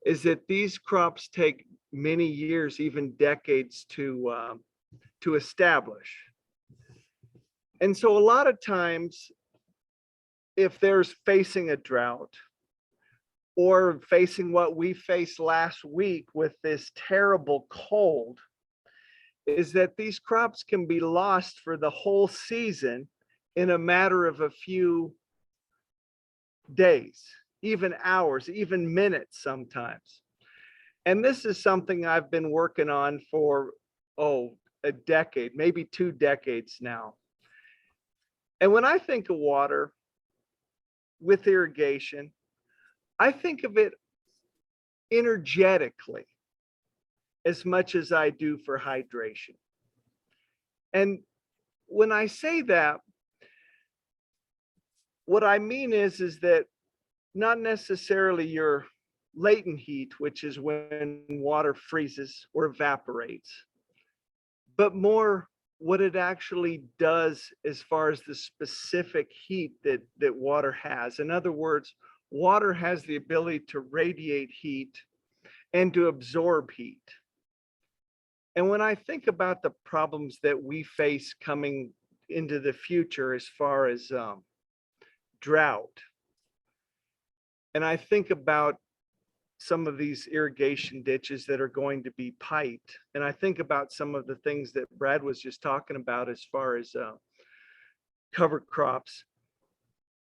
is that these crops take many years, even decades to establish. And so a lot of times, if there's facing a drought or facing what we faced last week with this terrible cold, is that these crops can be lost for the whole season in a matter of a few days, even hours, even minutes sometimes. And this is something I've been working on for, a decade, maybe 2 decades now. And when I think of water with irrigation, I think of it energetically as much as I do for hydration. And when I say that, what I mean is that not necessarily your latent heat, which is when water freezes or evaporates, but more what it actually does as far as the specific heat that water has. In other words, water has the ability to radiate heat and to absorb heat. And when I think about the problems that we face coming into the future as far as drought, and I think about some of these irrigation ditches that are going to be piped, and I think about some of the things that Brad was just talking about as far as cover crops,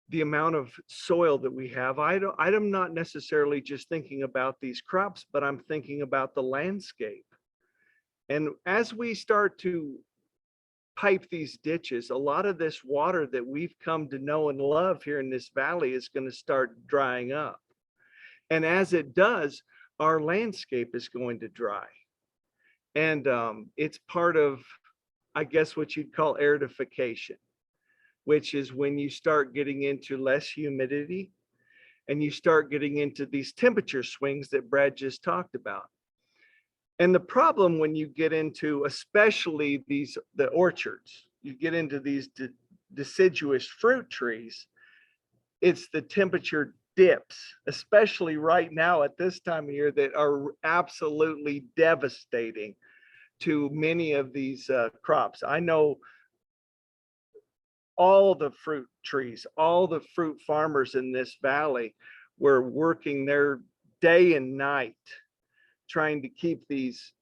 the amount of soil that we have. I'm not necessarily just thinking about these crops, but I'm thinking about the landscape. And as we start to pipe these ditches, a lot of this water that we've come to know and love here in this valley is going to start drying up. And as it does, our landscape is going to dry. And it's part of, I guess, what you'd call aridification, which is when you start getting into less humidity and you start getting into these temperature swings that Brad just talked about. And the problem when you get into, especially the orchards, you get into these deciduous fruit trees, it's the temperature dips, especially right now at this time of year, that are absolutely devastating to many of these crops. I know all the fruit trees, all the fruit farmers in this valley were working their day and night trying to keep these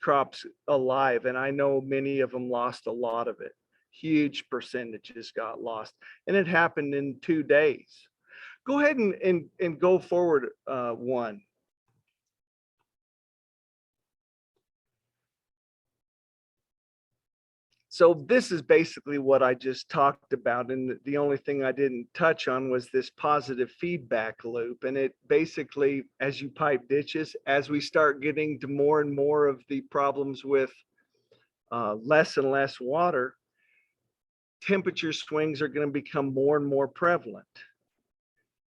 crops alive. And I know many of them lost a lot of it. Huge percentages got lost. And it happened in 2 days. Go ahead and go forward one. So this is basically what I just talked about. And the only thing I didn't touch on was this positive feedback loop. And it basically, as you pipe ditches, as we start getting to more and more of the problems with less and less water, temperature swings are going to become more and more prevalent.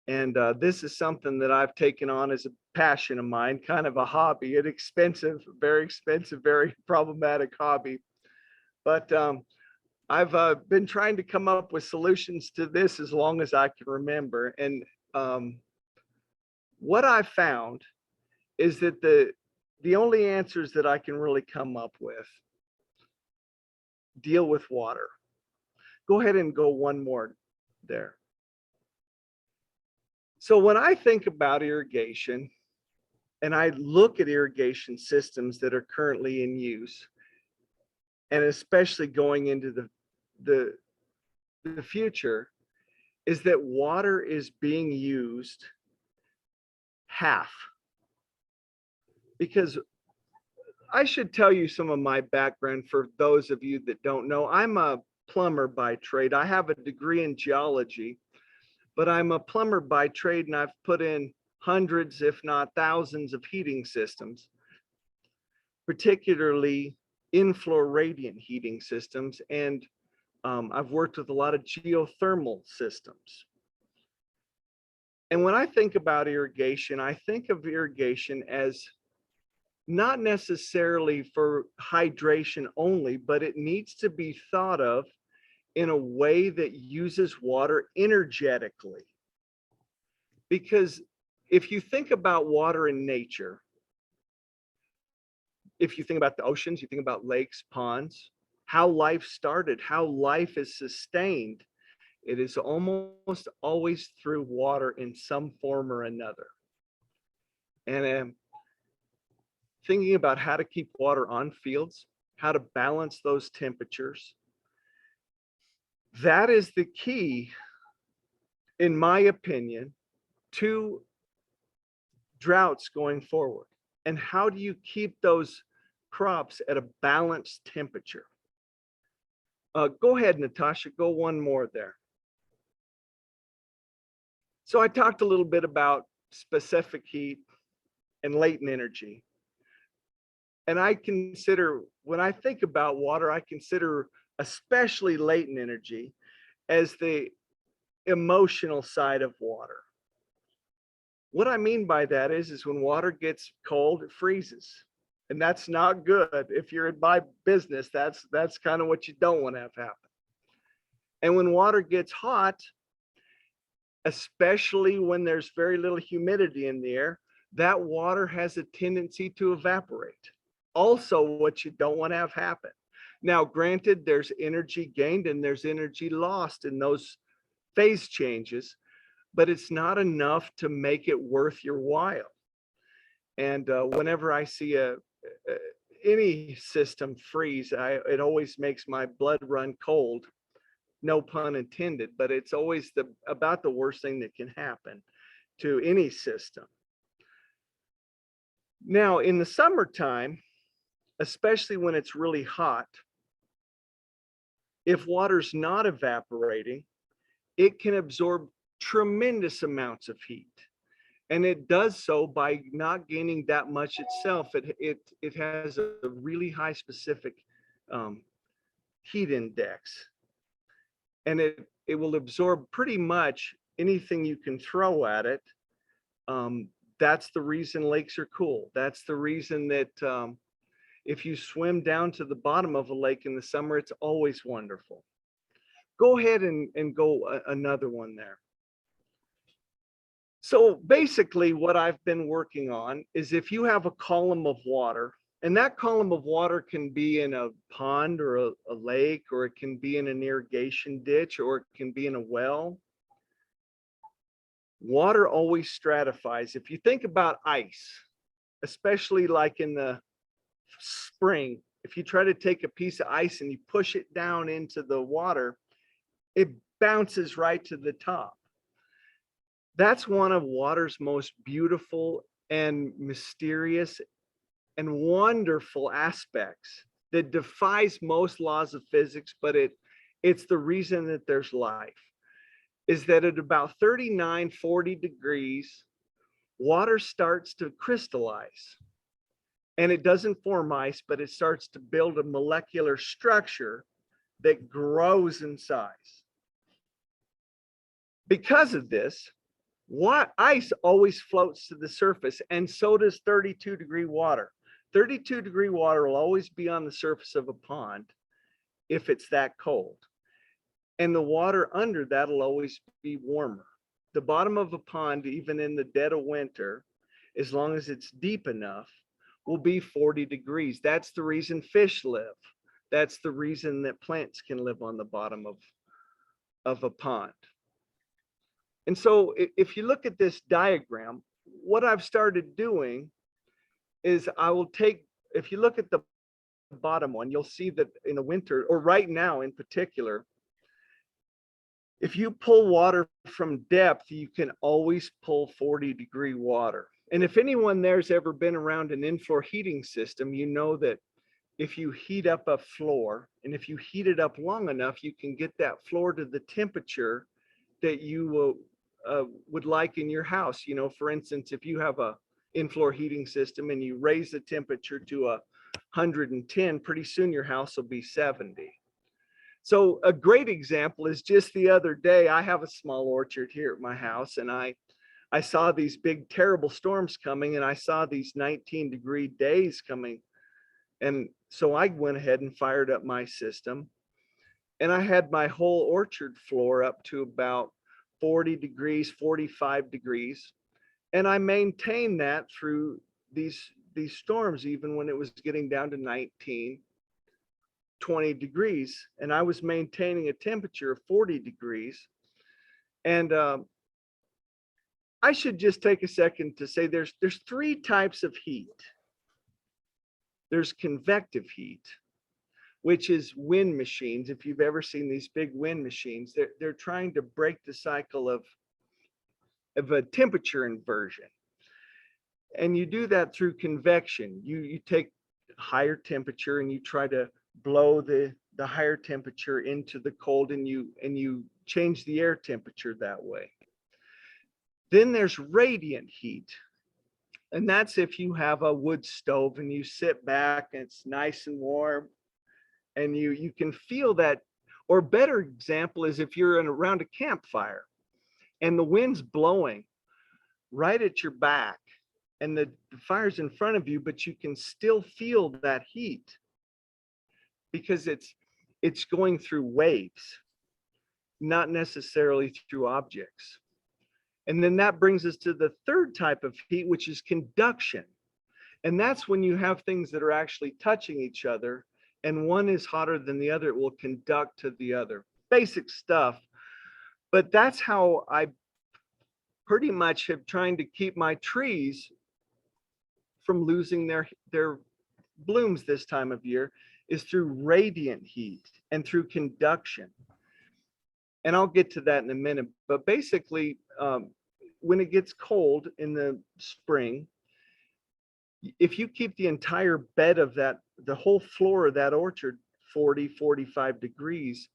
And this is something that I've taken on as a passion of mine, kind of a hobby, an expensive, very problematic hobby. But I've been trying to come up with solutions to this as long as I can remember. And what I found is that the only answers that I can really come up with deal with water. Go ahead and go one more there. So when I think about irrigation and I look at irrigation systems that are currently in use, and especially going into the future, is that water is being used half. Because I should tell you some of my background for those of you that don't know. I'm a plumber by trade. I have a degree in geology, but I'm a plumber by trade, and I've put in hundreds, if not thousands, of heating systems, particularly inflow radiant heating systems. And I've worked with a lot of geothermal systems. And when I think about irrigation, I think of irrigation as not necessarily for hydration only, but it needs to be thought of in a way that uses water energetically. Because if you think about water in nature, if you think about the oceans, you think about lakes, ponds, how life started, how life is sustained, it is almost always through water in some form or another. And thinking about how to keep water on fields, how to balance those temperatures, that is the key, in my opinion, to droughts going forward. And how do you keep those crops at a balanced temperature? Go ahead, Natasha, go one more there. So I talked a little bit about specific heat and latent energy. And I consider, when I think about water, I consider especially latent energy as the emotional side of water. What I mean by that is when water gets cold, it freezes. And that's not good. If you're in my business, that's kind of what you don't want to have happen. And when water gets hot, especially when there's very little humidity in the air, that water has a tendency to evaporate. Also, what you don't want to have happen. Now, granted, there's energy gained and there's energy lost in those phase changes, but it's not enough to make it worth your while. And whenever I see any system freeze, it always makes my blood run cold. No pun intended, but it's always about the worst thing that can happen to any system. Now, in the summertime, especially when it's really hot, if water's not evaporating, it can absorb tremendous amounts of heat. And it does so by not gaining that much itself. It has a really high specific heat index. And it will absorb pretty much anything you can throw at it. That's the reason lakes are cool. That's the reason that if you swim down to the bottom of a lake in the summer, it's always wonderful. Go ahead and go another one there. So basically what I've been working on is if you have a column of water And that column of water can be in a pond or a lake, or it can be in an irrigation ditch, or it can be in a well. Water always stratifies. If you think about ice, especially like in the spring, if you try to take a piece of ice and you push it down into the water, it bounces right to the top. That's one of water's most beautiful and mysterious and wonderful aspects that defies most laws of physics, but it's the reason that there's life, is that at about 39, 40 degrees, water starts to crystallize. And it doesn't form ice, but it starts to build a molecular structure that grows in size. Because of this, ice always floats to the surface, and so does 32-degree water. 32-degree water will always be on the surface of a pond if it's that cold. And the water under that will always be warmer. The bottom of a pond, even in the dead of winter, as long as it's deep enough, will be 40 degrees. That's the reason fish live. That's the reason that plants can live on the bottom of a pond. And so if you look at this diagram, what I've started doing is I will take, if you look at the bottom one, you'll see that in the winter, or right now in particular, if you pull water from depth, you can always pull 40-degree water. And if anyone there's ever been around an in-floor heating system, you know that if you heat up a floor, and if you heat it up long enough, you can get that floor to the temperature that you would like in your house. You know, for instance, if you have a in-floor heating system and you raise the temperature to 110, pretty soon your house will be 70. So a great example is just the other day, I have a small orchard here at my house, and I saw these big, terrible storms coming, and I saw these 19-degree days coming. And so I went ahead and fired up my system, and I had my whole orchard floor up to about 40 degrees, 45 degrees. And I maintained that through these storms, even when it was getting down to 19, 20 degrees. And I was maintaining a temperature of 40 degrees. And I should just take a second to say there's three types of heat. There's convective heat, which is wind machines. If you've ever seen these big wind machines, they're trying to break the cycle of a temperature inversion. And you do that through convection. You take higher temperature and you try to blow the higher temperature into the cold, and you change the air temperature that way. Then there's radiant heat. And that's if you have a wood stove and you sit back and it's nice and warm, and you can feel that. Or better example is if you're around a campfire and the wind's blowing right at your back and the fire's in front of you, but you can still feel that heat because it's going through waves, not necessarily through objects. And then that brings us to the third type of heat, which is conduction. And that's when you have things that are actually touching each other, and one is hotter than the other, it will conduct to the other. Basic stuff. But that's how I pretty much have trying to keep my trees from losing their blooms this time of year, is through radiant heat and through conduction. And I'll get to that in a minute. But basically, when it gets cold in the spring, if you keep the entire bed of the whole floor of that orchard 40, 45 degrees,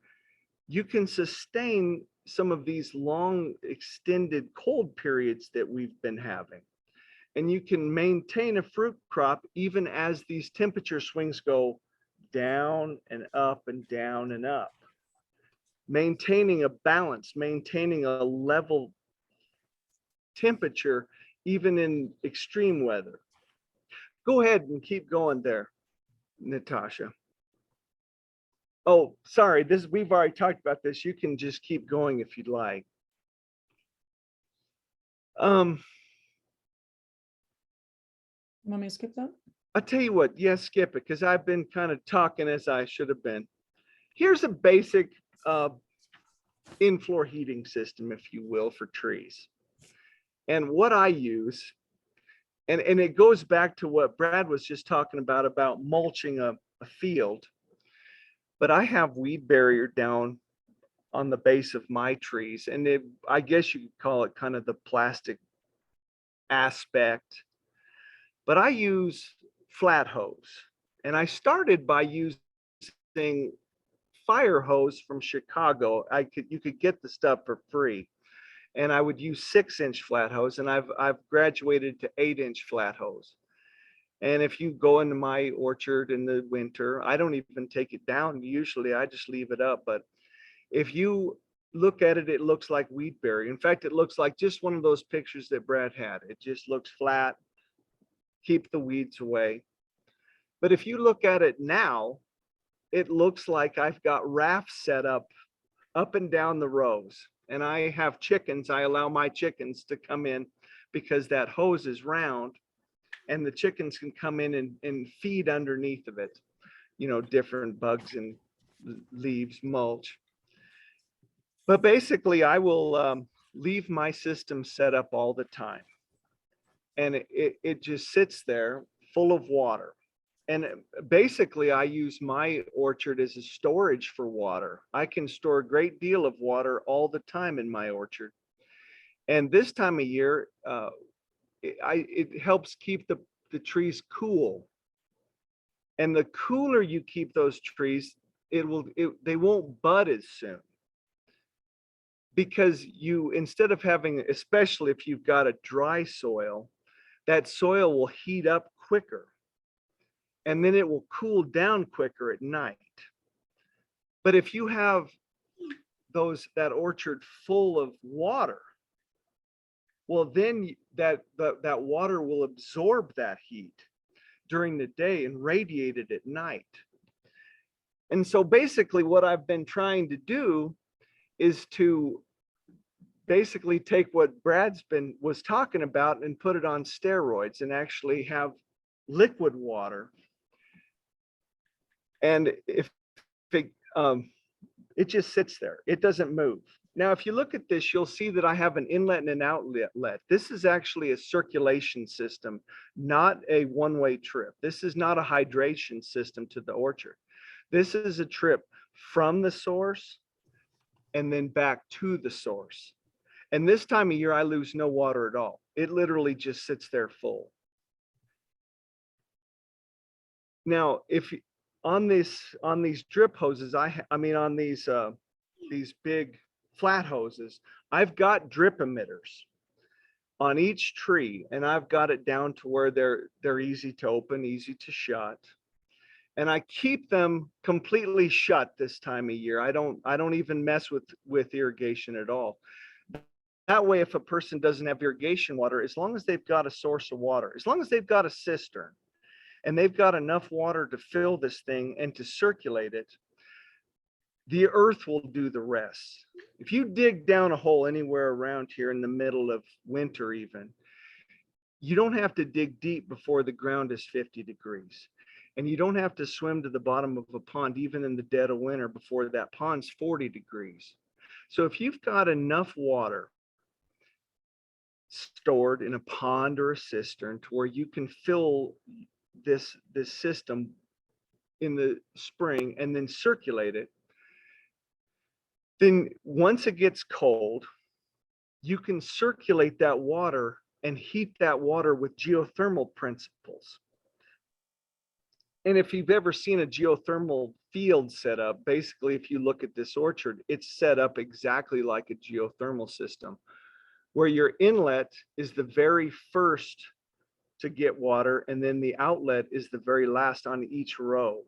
you can sustain some of these long extended cold periods that we've been having. And you can maintain a fruit crop even as these temperature swings go down and up and down and up. Maintaining a balance, maintaining a level temperature, even in extreme weather. Go ahead and keep going there, Natasha. Oh, sorry, we've already talked about this. You can just keep going if you'd like. Want me to skip that? I'll tell you what, yeah, skip it, because I've been kind of talking as I should have been. Here's a basic in-floor heating system, if you will, for trees. And what I use, and it goes back to what Brad was just talking about mulching a field. But I have weed barrier down on the base of my trees, and I guess you could call it kind of the plastic aspect. But I use flat hose, and I started by using fire hose from Chicago. You could get the stuff for free, and I would use 6-inch flat hose, and I've graduated to 8-inch flat hose. And if you go into my orchard in the winter, I don't even take it down. Usually I just leave it up. But if you look at it, it looks like weed barrier. In fact, it looks like just one of those pictures that Brad had. It just looks flat, keep the weeds away. But if you look at it now, it looks like I've got rafts set up and down the rows. And I have chickens. I allow my chickens to come in because that hose is round, and the chickens can come in and feed underneath of it, you know, different bugs and leaves, mulch. But basically I will leave my system set up all the time. And it just sits there full of water. And basically I use my orchard as a storage for water. I can store a great deal of water all the time in my orchard. And this time of year, it helps keep the trees cool. And the cooler you keep those trees, they won't bud as soon. Because instead of having, especially if you've got a dry soil, that soil will heat up quicker. And then it will cool down quicker at night. But if you have that orchard full of water, well, then that water will absorb that heat during the day and radiate it at night. And so basically what I've been trying to do is to basically take what Brad's was talking about and put it on steroids and actually have liquid water. And if it just sits there, it doesn't move. Now, if you look at this, you'll see that I have an inlet and an outlet. This is actually a circulation system, not a one-way trip. This is not a hydration system to the orchard. This is a trip from the source and then back to the source. And this time of year, I lose no water at all. It literally just sits there full. Now, if on these drip hoses, on these big flat hoses, I've got drip emitters on each tree, and I've got it down to where they're easy to open, easy to shut. And I keep them completely shut this time of year. I don't even mess with irrigation at all. That way, if a person doesn't have irrigation water, as long as they've got a source of water, as long as they've got a cistern, and they've got enough water to fill this thing and to circulate it, the earth will do the rest. If you dig down a hole anywhere around here in the middle of winter even, you don't have to dig deep before the ground is 50 degrees. And you don't have to swim to the bottom of a pond even in the dead of winter before that pond's 40 degrees. So if you've got enough water stored in a pond or a cistern to where you can fill this system in the spring and then circulate it, then once it gets cold, you can circulate that water and heat that water with geothermal principles. And if you've ever seen a geothermal field set up, basically if you look at this orchard, it's set up exactly like a geothermal system, where your inlet is the very first to get water, and then the outlet is the very last on each row.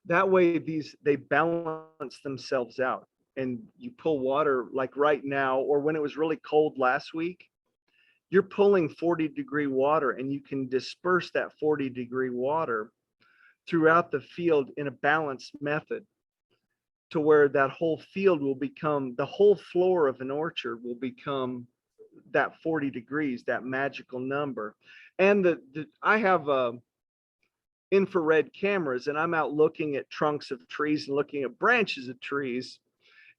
That way they balance themselves out, and you pull water like right now, or when it was really cold last week, you're pulling 40-degree water, and you can disperse that 40-degree water throughout the field in a balanced method to where that whole field will become, the whole floor of an orchard will become that 40 degrees, that magical number. And I have infrared cameras and I'm out looking at trunks of trees and looking at branches of trees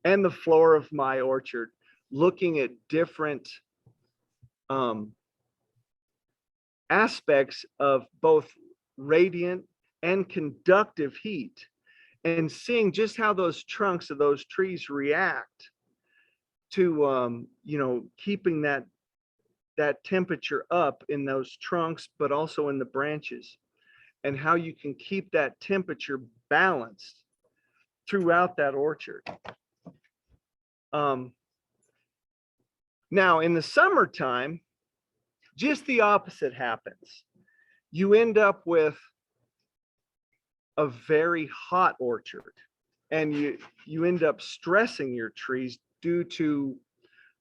and the floor of my orchard, looking at different aspects of both radiant and conductive heat, and seeing just how those trunks of those trees react to keeping that temperature up in those trunks, but also in the branches, and how you can keep that temperature balanced throughout that orchard. Now in the summertime, just the opposite happens. You end up with a very hot orchard, and you end up stressing your trees due to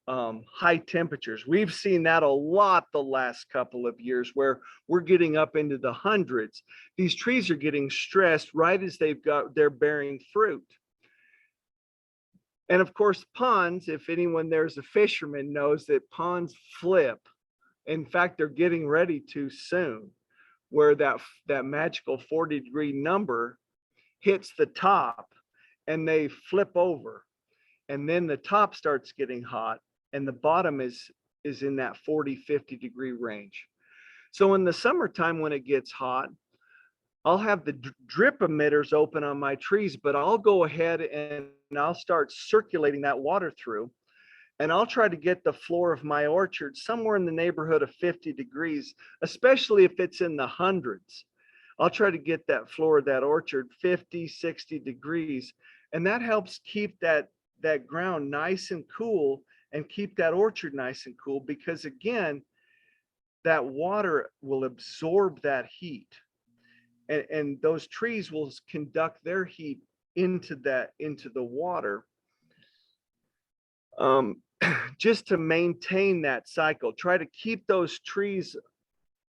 high temperatures. We've seen that a lot the last couple of years, where we're getting up into the hundreds. These trees are getting stressed right as they're bearing fruit. And of course, ponds, if anyone there's a fisherman knows that ponds flip. In fact, they're getting ready to soon, where that magical 40-degree number hits the top and they flip over. And then the top starts getting hot and the bottom is in that 40-50 degree range. So in the summertime, when it gets hot, I'll have the drip emitters open on my trees, but I'll go ahead and I'll start circulating that water through. And I'll try to get the floor of my orchard somewhere in the neighborhood of 50 degrees, especially if it's in the hundreds. I'll try to get that floor of that orchard 50, 60 degrees. And that helps keep that ground nice and cool and keep that orchard nice and cool, because again, that water will absorb that heat. And those trees will conduct their heat into the water. Just to maintain that cycle, try to keep those trees,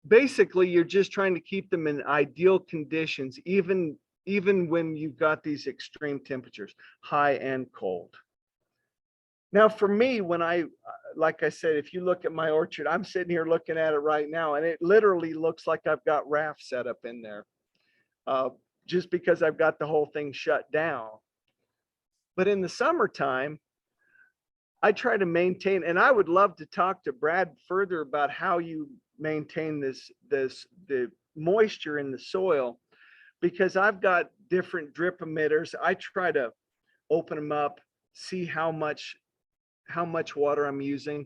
basically you're just trying to keep them in ideal conditions, even when you've got these extreme temperatures, high and cold. Now for me, like I said, if you look at my orchard, I'm sitting here looking at it right now, and it literally looks like I've got rafts set up in there, just because I've got the whole thing shut down. But in the summertime, I try to maintain, and I would love to talk to Brad further about how you maintain the moisture in the soil, because I've got different drip emitters. I try to open them up, see how much water I'm using,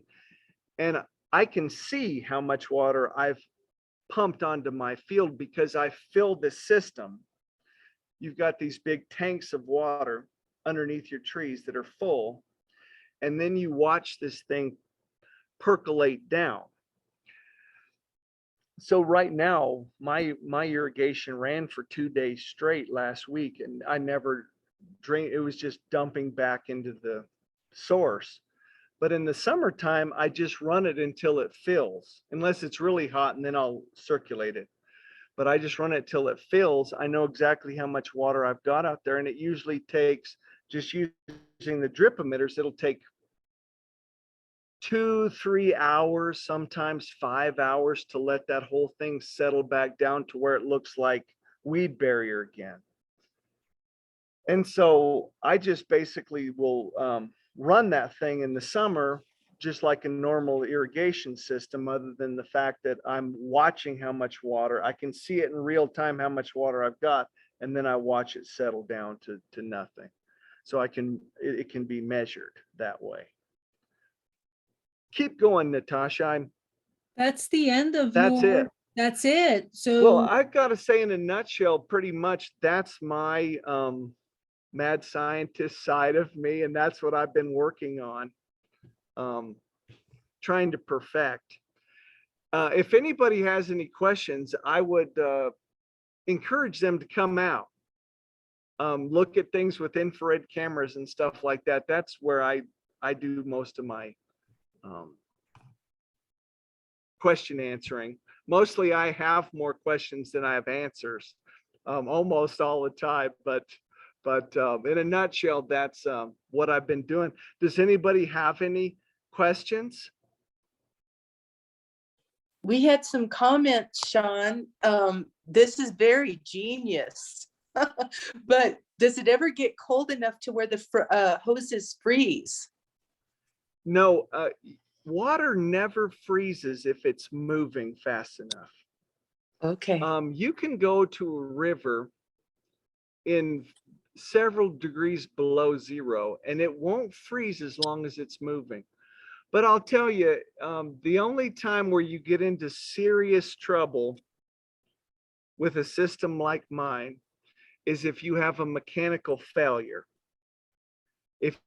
and I can see how much water I've pumped onto my field because I filled the system. You've got these big tanks of water underneath your trees that are full, and then you watch this thing percolate down. So right now, my irrigation ran for 2 days straight last week, and I never drained. It was just dumping back into the source. But in the summertime, I just run it until it fills, unless it's really hot, and then I'll circulate it. But I just run it till it fills. I know exactly how much water I've got out there, and it usually takes, just using the drip emitters, it'll take 2-3 hours, sometimes 5 hours, to let that whole thing settle back down to where it looks like weed barrier again. And so I just basically will run that thing in the summer just like a normal irrigation system, other than the fact that I'm watching how much water, I can see it in real time how much water I've got, and then I watch it settle down to nothing. So it can be measured that way. Keep going, Natasha. That's the end of That's your, it. That's it. So Well, I've got to say, in a nutshell, pretty much that's my mad scientist side of me, and that's what I've been working on, trying to perfect. If anybody has any questions, I would encourage them to come out, look at things with infrared cameras and stuff like that. That's where I do most of my question answering. Mostly I have more questions than I have answers, almost all the time, but in a nutshell, that's what I've been doing. Does anybody have any questions? We had some comments, Shawn. This is very genius. But does it ever get cold enough to where the hoses freeze? No, water never freezes if it's moving fast enough. Okay. You can go to a river in several degrees below zero and it won't freeze as long as it's moving. But I'll tell you, the only time where you get into serious trouble with a system like mine is if you have a mechanical failure. If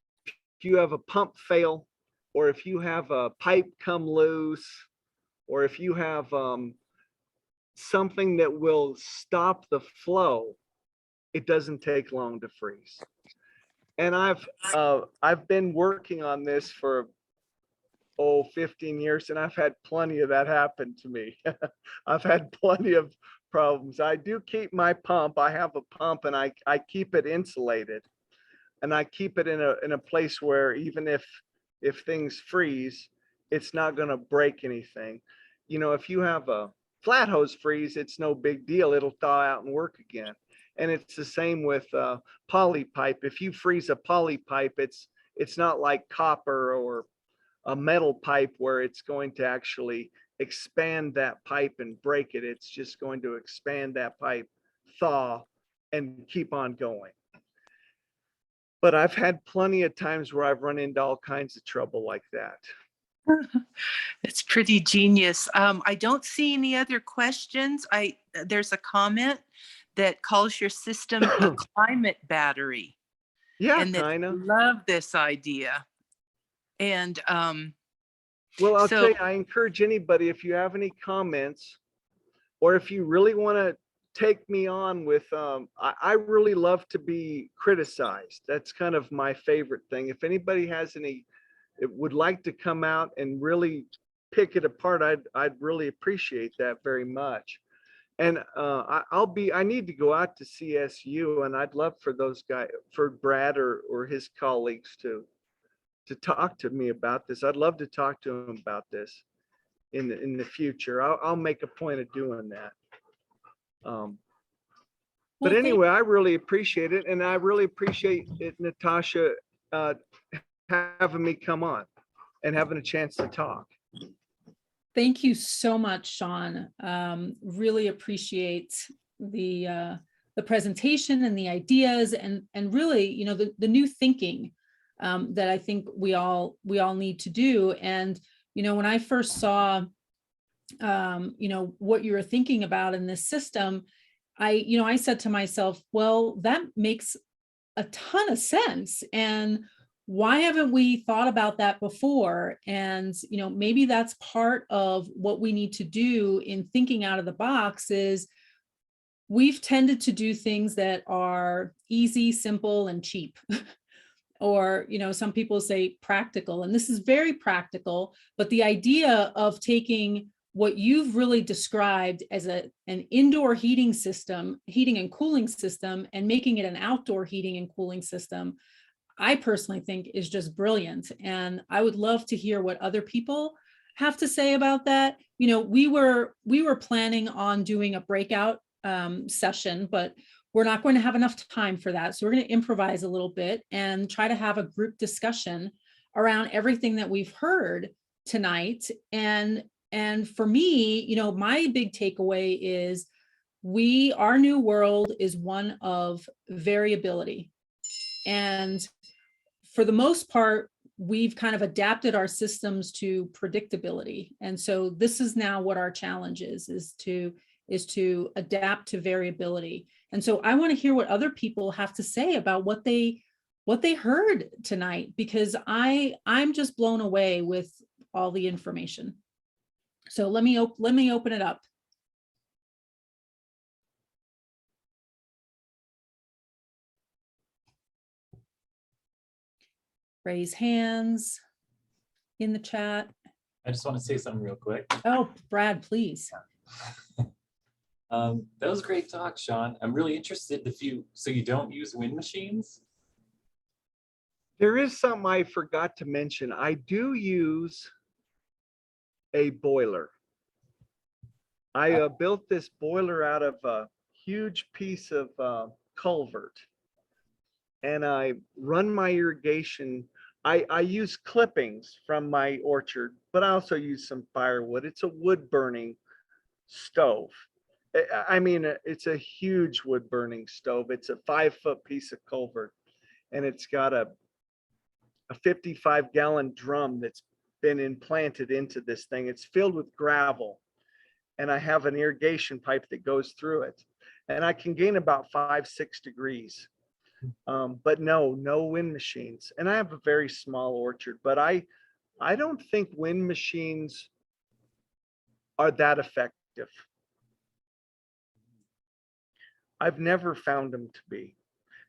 you have a pump fail, or if you have a pipe come loose, or if you have something that will stop the flow, it doesn't take long to freeze. And I've been working on this for 15 years, and I've had plenty of that happen to me. I've had plenty of problems. I do keep my pump. I have a pump, and I keep it insulated, and I keep it in a place where even if things freeze, it's not going to break anything. You know, if you have a flat hose freeze, it's no big deal. It'll thaw out and work again. And it's the same with poly pipe. If you freeze a poly pipe, it's not like copper or a metal pipe where it's going to actually expand that pipe and break it. It's just going to expand that pipe, thaw, and keep on going. But I've had plenty of times where I've run into all kinds of trouble like that. It's pretty genius. I don't see any other questions. There's a comment that calls your system a climate battery. Yeah, and kind of. Love this idea. And well, I'll tell you, I encourage anybody, if you have any comments, or if you really want to take me on with, I really love to be criticized. That's kind of my favorite thing. If anybody has any, would like to come out and really pick it apart, I'd really appreciate that very much. And I need to go out to CSU, and I'd love for those guys, for Brad or his colleagues to talk to me about this. I'd love to talk to him about this in the future. I'll make a point of doing that. But anyway, I really appreciate it, and I really appreciate it, Natasha, having me come on and having a chance to talk. Thank you so much, Shawn. Really appreciate the presentation and the ideas, and really, you know, the new thinking that I think we all need to do. And you know, when I first saw you know, what you were thinking about in this system, I said to myself, well, that makes a ton of sense. And why haven't we thought about that before? And, you know, maybe that's part of what we need to do in thinking out of the box. Is we've tended to do things that are easy, simple, and cheap. Or, you know, some people say practical, and this is very practical, but the idea of taking what you've really described as an indoor heating and cooling system, and making it an outdoor heating and cooling system, I personally think is just brilliant. And I would love to hear what other people have to say about that. You know, we were planning on doing a breakout session, but we're not going to have enough time for that. So we're going to improvise a little bit and try to have a group discussion around everything that we've heard tonight. And for me, you know, my big takeaway is our new world is one of variability. And for the most part, we've kind of adapted our systems to predictability. And so this is now what our challenge is to adapt to variability. And so I want to hear what other people have to say about what they heard tonight, because I'm just blown away with all the information. So let me open it up. Raise hands in the chat. I just want to say something real quick. Oh, Brad, please. That was a great talk, Shawn. I'm really interested so you don't use wind machines? There is something I forgot to mention. I do use a boiler. I built this boiler out of a huge piece of culvert, and I run my irrigation. I use clippings from my orchard, but I also use some firewood. It's a wood burning stove. I mean, it's a huge wood burning stove. It's a 5-foot piece of culvert, and it's got a 55-gallon drum that's been implanted into this thing. It's filled with gravel, and I have an irrigation pipe that goes through it, and I can gain about 5-6 degrees. But no wind machines. And I have a very small orchard, but I don't think wind machines are that effective. I've never found them to be.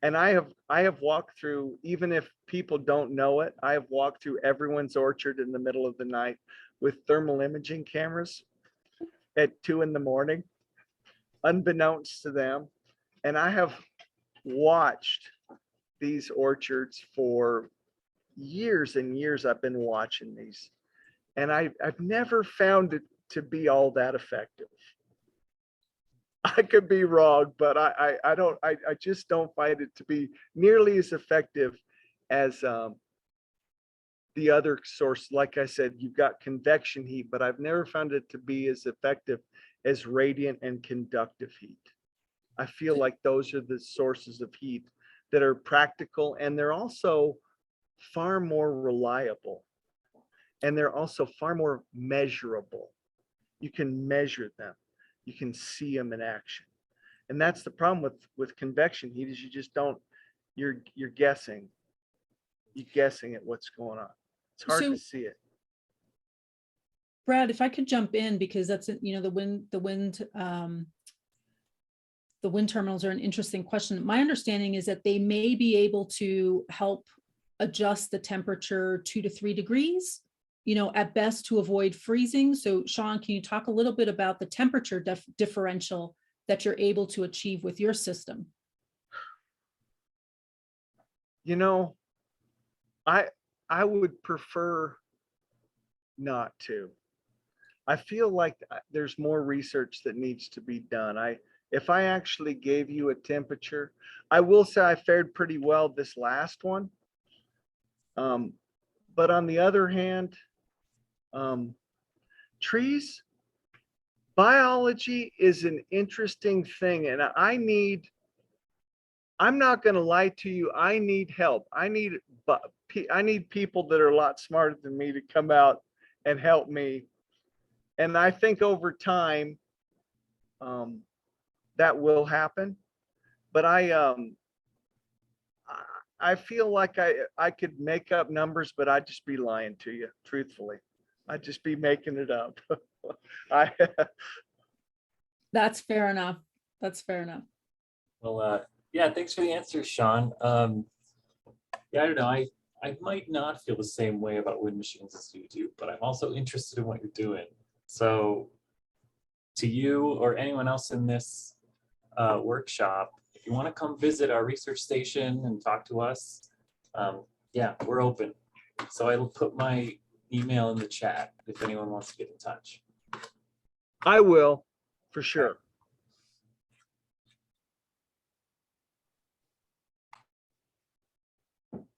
And I have walked through, even if people don't know it, I have walked through everyone's orchard in the middle of the night with thermal imaging cameras at 2 a.m, unbeknownst to them. And I have watched these orchards for years and years. I've been watching these, and I've never found it to be all that effective. I could be wrong, but I just don't find it to be nearly as effective as the other source. Like I said, you've got convection heat, but I've never found it to be as effective as radiant and conductive heat. I feel like those are the sources of heat that are practical, and they're also far more reliable, and they're also far more measurable. You can measure them, you can see them in action. And that's the problem with convection heat, is you just don't, you're guessing at what's going on. It's hard to see it. Brad, if I could jump in, because that's, the wind terminals are an interesting question. My understanding is that they may be able to help adjust the temperature 2 to 3 degrees, at best, to avoid freezing. So Shawn, can you talk a little bit about the temperature differential that you're able to achieve with your system? I would prefer not to. I feel like there's more research that needs to be done. If I actually gave you a temperature, I will say I fared pretty well this last one. But on the other hand, trees, biology is an interesting thing, and I'm not going to lie to you, I need help. I need people that are a lot smarter than me to come out and help me. And I think over time, that will happen. But I feel like I could make up numbers, but I'd just be lying to you, truthfully. I'd just be making it up. That's fair enough. That's fair enough. Well, yeah, thanks for the answer, Shawn. Yeah, I don't know. I might not feel the same way about wind machines as you do, but I'm also interested in what you're doing. So to you or anyone else in this workshop, if you want to come visit our research station and talk to us, yeah, we're open. So I will put my email in the chat if anyone wants to get in touch. I will, for sure.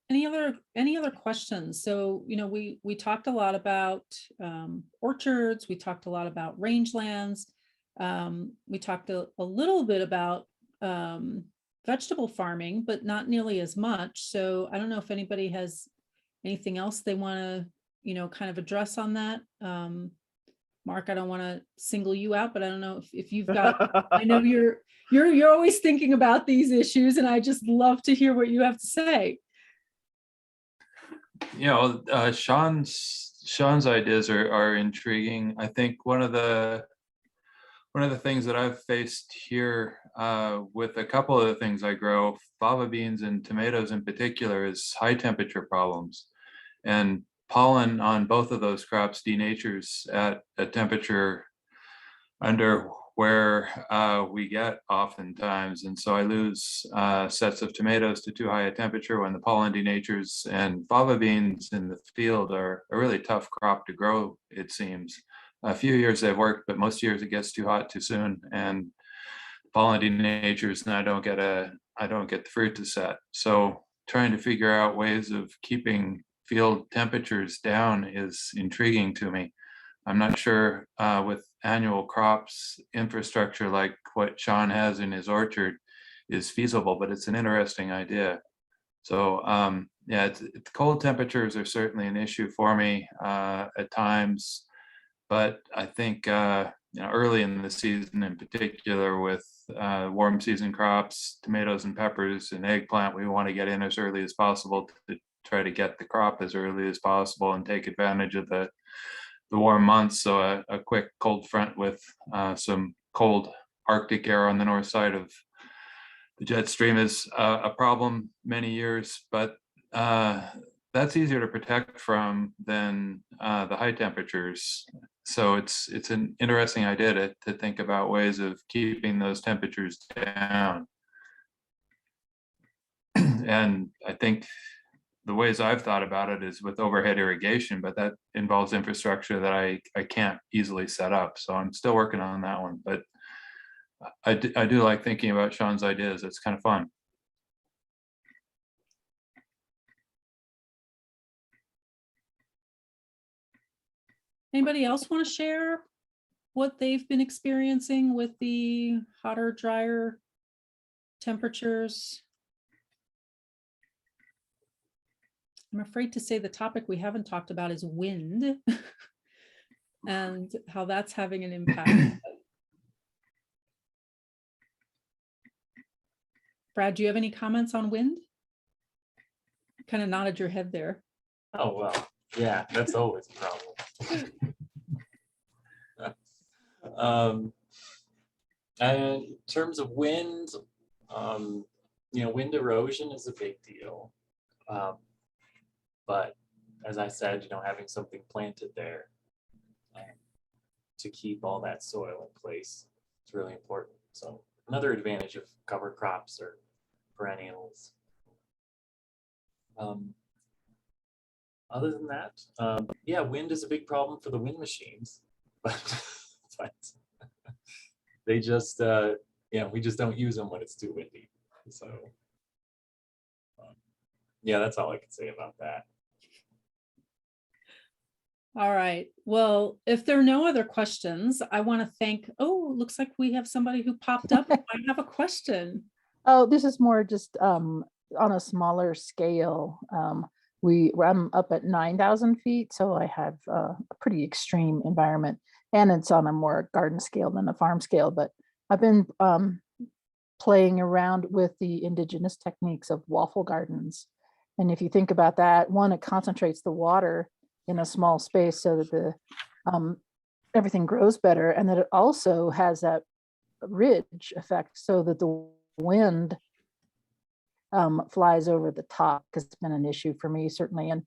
Any other questions? So, we talked a lot about orchards. We talked a lot about rangelands. We talked a little bit about vegetable farming, but not nearly as much. So I don't know if anybody has anything else they want to, kind of address on that. Mark, I don't want to single you out, but I don't know if you've got, I know you're always thinking about these issues, and I just love to hear what you have to say. Shawn's ideas are intriguing. I think one of the things that I've faced here with a couple of the things I grow, fava beans and tomatoes in particular, is high temperature problems. And pollen on both of those crops denatures at a temperature under where we get oftentimes. And so I lose sets of tomatoes to too high a temperature when the pollen denatures, and fava beans in the field are a really tough crop to grow, it seems. a few years they've worked, but most years it gets too hot too soon, and pollinators, and I don't get the fruit to set. So trying to figure out ways of keeping field temperatures down is intriguing to me. I'm not sure with annual crops infrastructure like what Shawn has in his orchard is feasible, but it's an interesting idea. So yeah, cold temperatures are certainly an issue for me at times, but I think early in the season, in particular with warm season crops, tomatoes and peppers and eggplant, we want to get in as early as possible to try to get the crop as early as possible and take advantage of the warm months. So a quick cold front with some cold Arctic air on the north side of the jet stream is a problem many years, but that's easier to protect from than the high temperatures. So it's an interesting idea to think about ways of keeping those temperatures down. And I think the ways I've thought about it is with overhead irrigation, but that involves infrastructure that I can't easily set up. So I'm still working on that one, but I do like thinking about Shawn's ideas. It's kind of fun. Anybody else want to share what they've been experiencing with the hotter, drier temperatures? I'm afraid to say the topic we haven't talked about is wind and how that's having an impact. Brad, do you have any comments on wind? Kind of nodded your head there. Oh, well, yeah, that's always a problem. And in terms of wind, wind erosion is a big deal. But as I said, having something planted there to keep all that soil in place is really important. So another advantage of cover crops or perennials. Other than that, yeah, wind is a big problem for the wind machines, but they just, we just don't use them when it's too windy. So, yeah, that's all I can say about that. All right. Well, if there are no other questions, I want to thank, looks like we have somebody who popped up. I have a question. Oh, this is more just on a smaller scale. I'm up at 9,000 feet, so I have a pretty extreme environment, and it's on a more garden scale than a farm scale. But I've been playing around with the indigenous techniques of waffle gardens. And if you think about that, one, it concentrates the water in a small space so that the everything grows better, and that it also has that ridge effect so that the wind flies over the top, because it's been an issue for me certainly in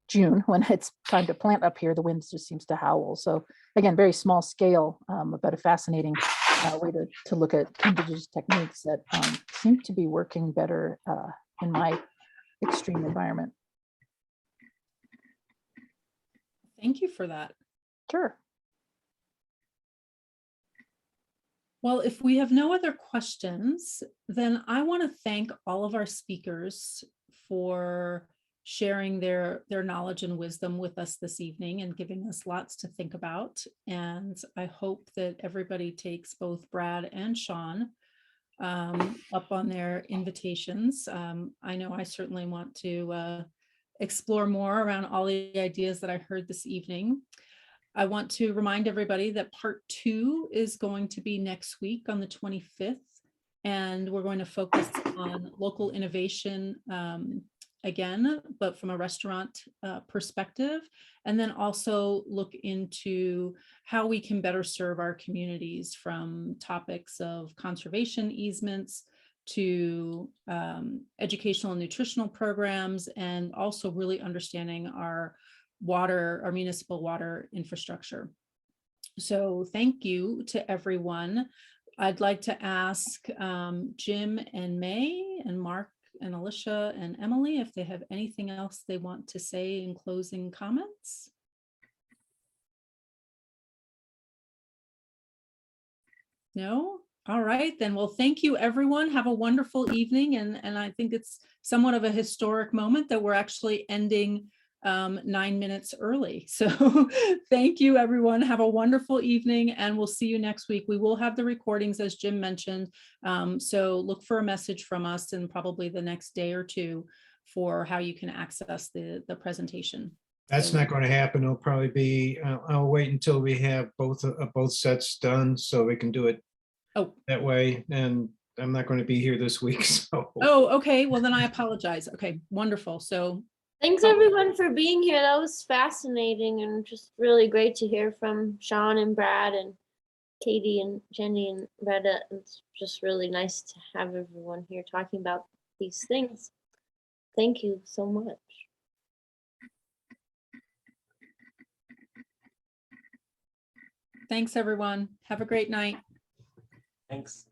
June when it's time to plant up here. The wind just seems to howl. So again, very small scale, but a fascinating way to look at indigenous techniques that seem to be working better in my extreme environment. Thank you for that. Sure. Well, if we have no other questions, then I want to thank all of our speakers for sharing their knowledge and wisdom with us this evening and giving us lots to think about. And I hope that everybody takes both Brad and Shawn up on their invitations. I know I certainly want to explore more around all the ideas that I heard this evening. I want to remind everybody that part 2 is going to be next week on the 25th, and we're going to focus on local innovation again, but from a restaurant perspective, and then also look into how we can better serve our communities, from topics of conservation easements to educational and nutritional programs, and also really understanding our municipal water infrastructure. So thank you to everyone. I'd like to ask Jim and May and Mark and Alicia and Emily if they have anything else they want to say in closing comments. No? All right, then. Well, thank you, everyone. Have a wonderful evening. And I think it's somewhat of a historic moment that we're actually ending 9 minutes early. So thank you, everyone. Have a wonderful evening, and we'll see you next week. We will have the recordings, as Jim mentioned. So look for a message from us in probably the next day or two for how you can access the presentation. That's not going to happen. It'll probably be, I'll wait until we have both sets done so we can do it Oh, that way. And I'm not going to be here this week, so. oh, okay. Well, then I apologize. Okay, wonderful. So Thanks everyone for being here. That was fascinating and just really great to hear from Shawn and Brad and Katie and Jenny and Retta. It's just really nice to have everyone here talking about these things. Thank you so much. thanks, everyone. Have a great night. Thanks.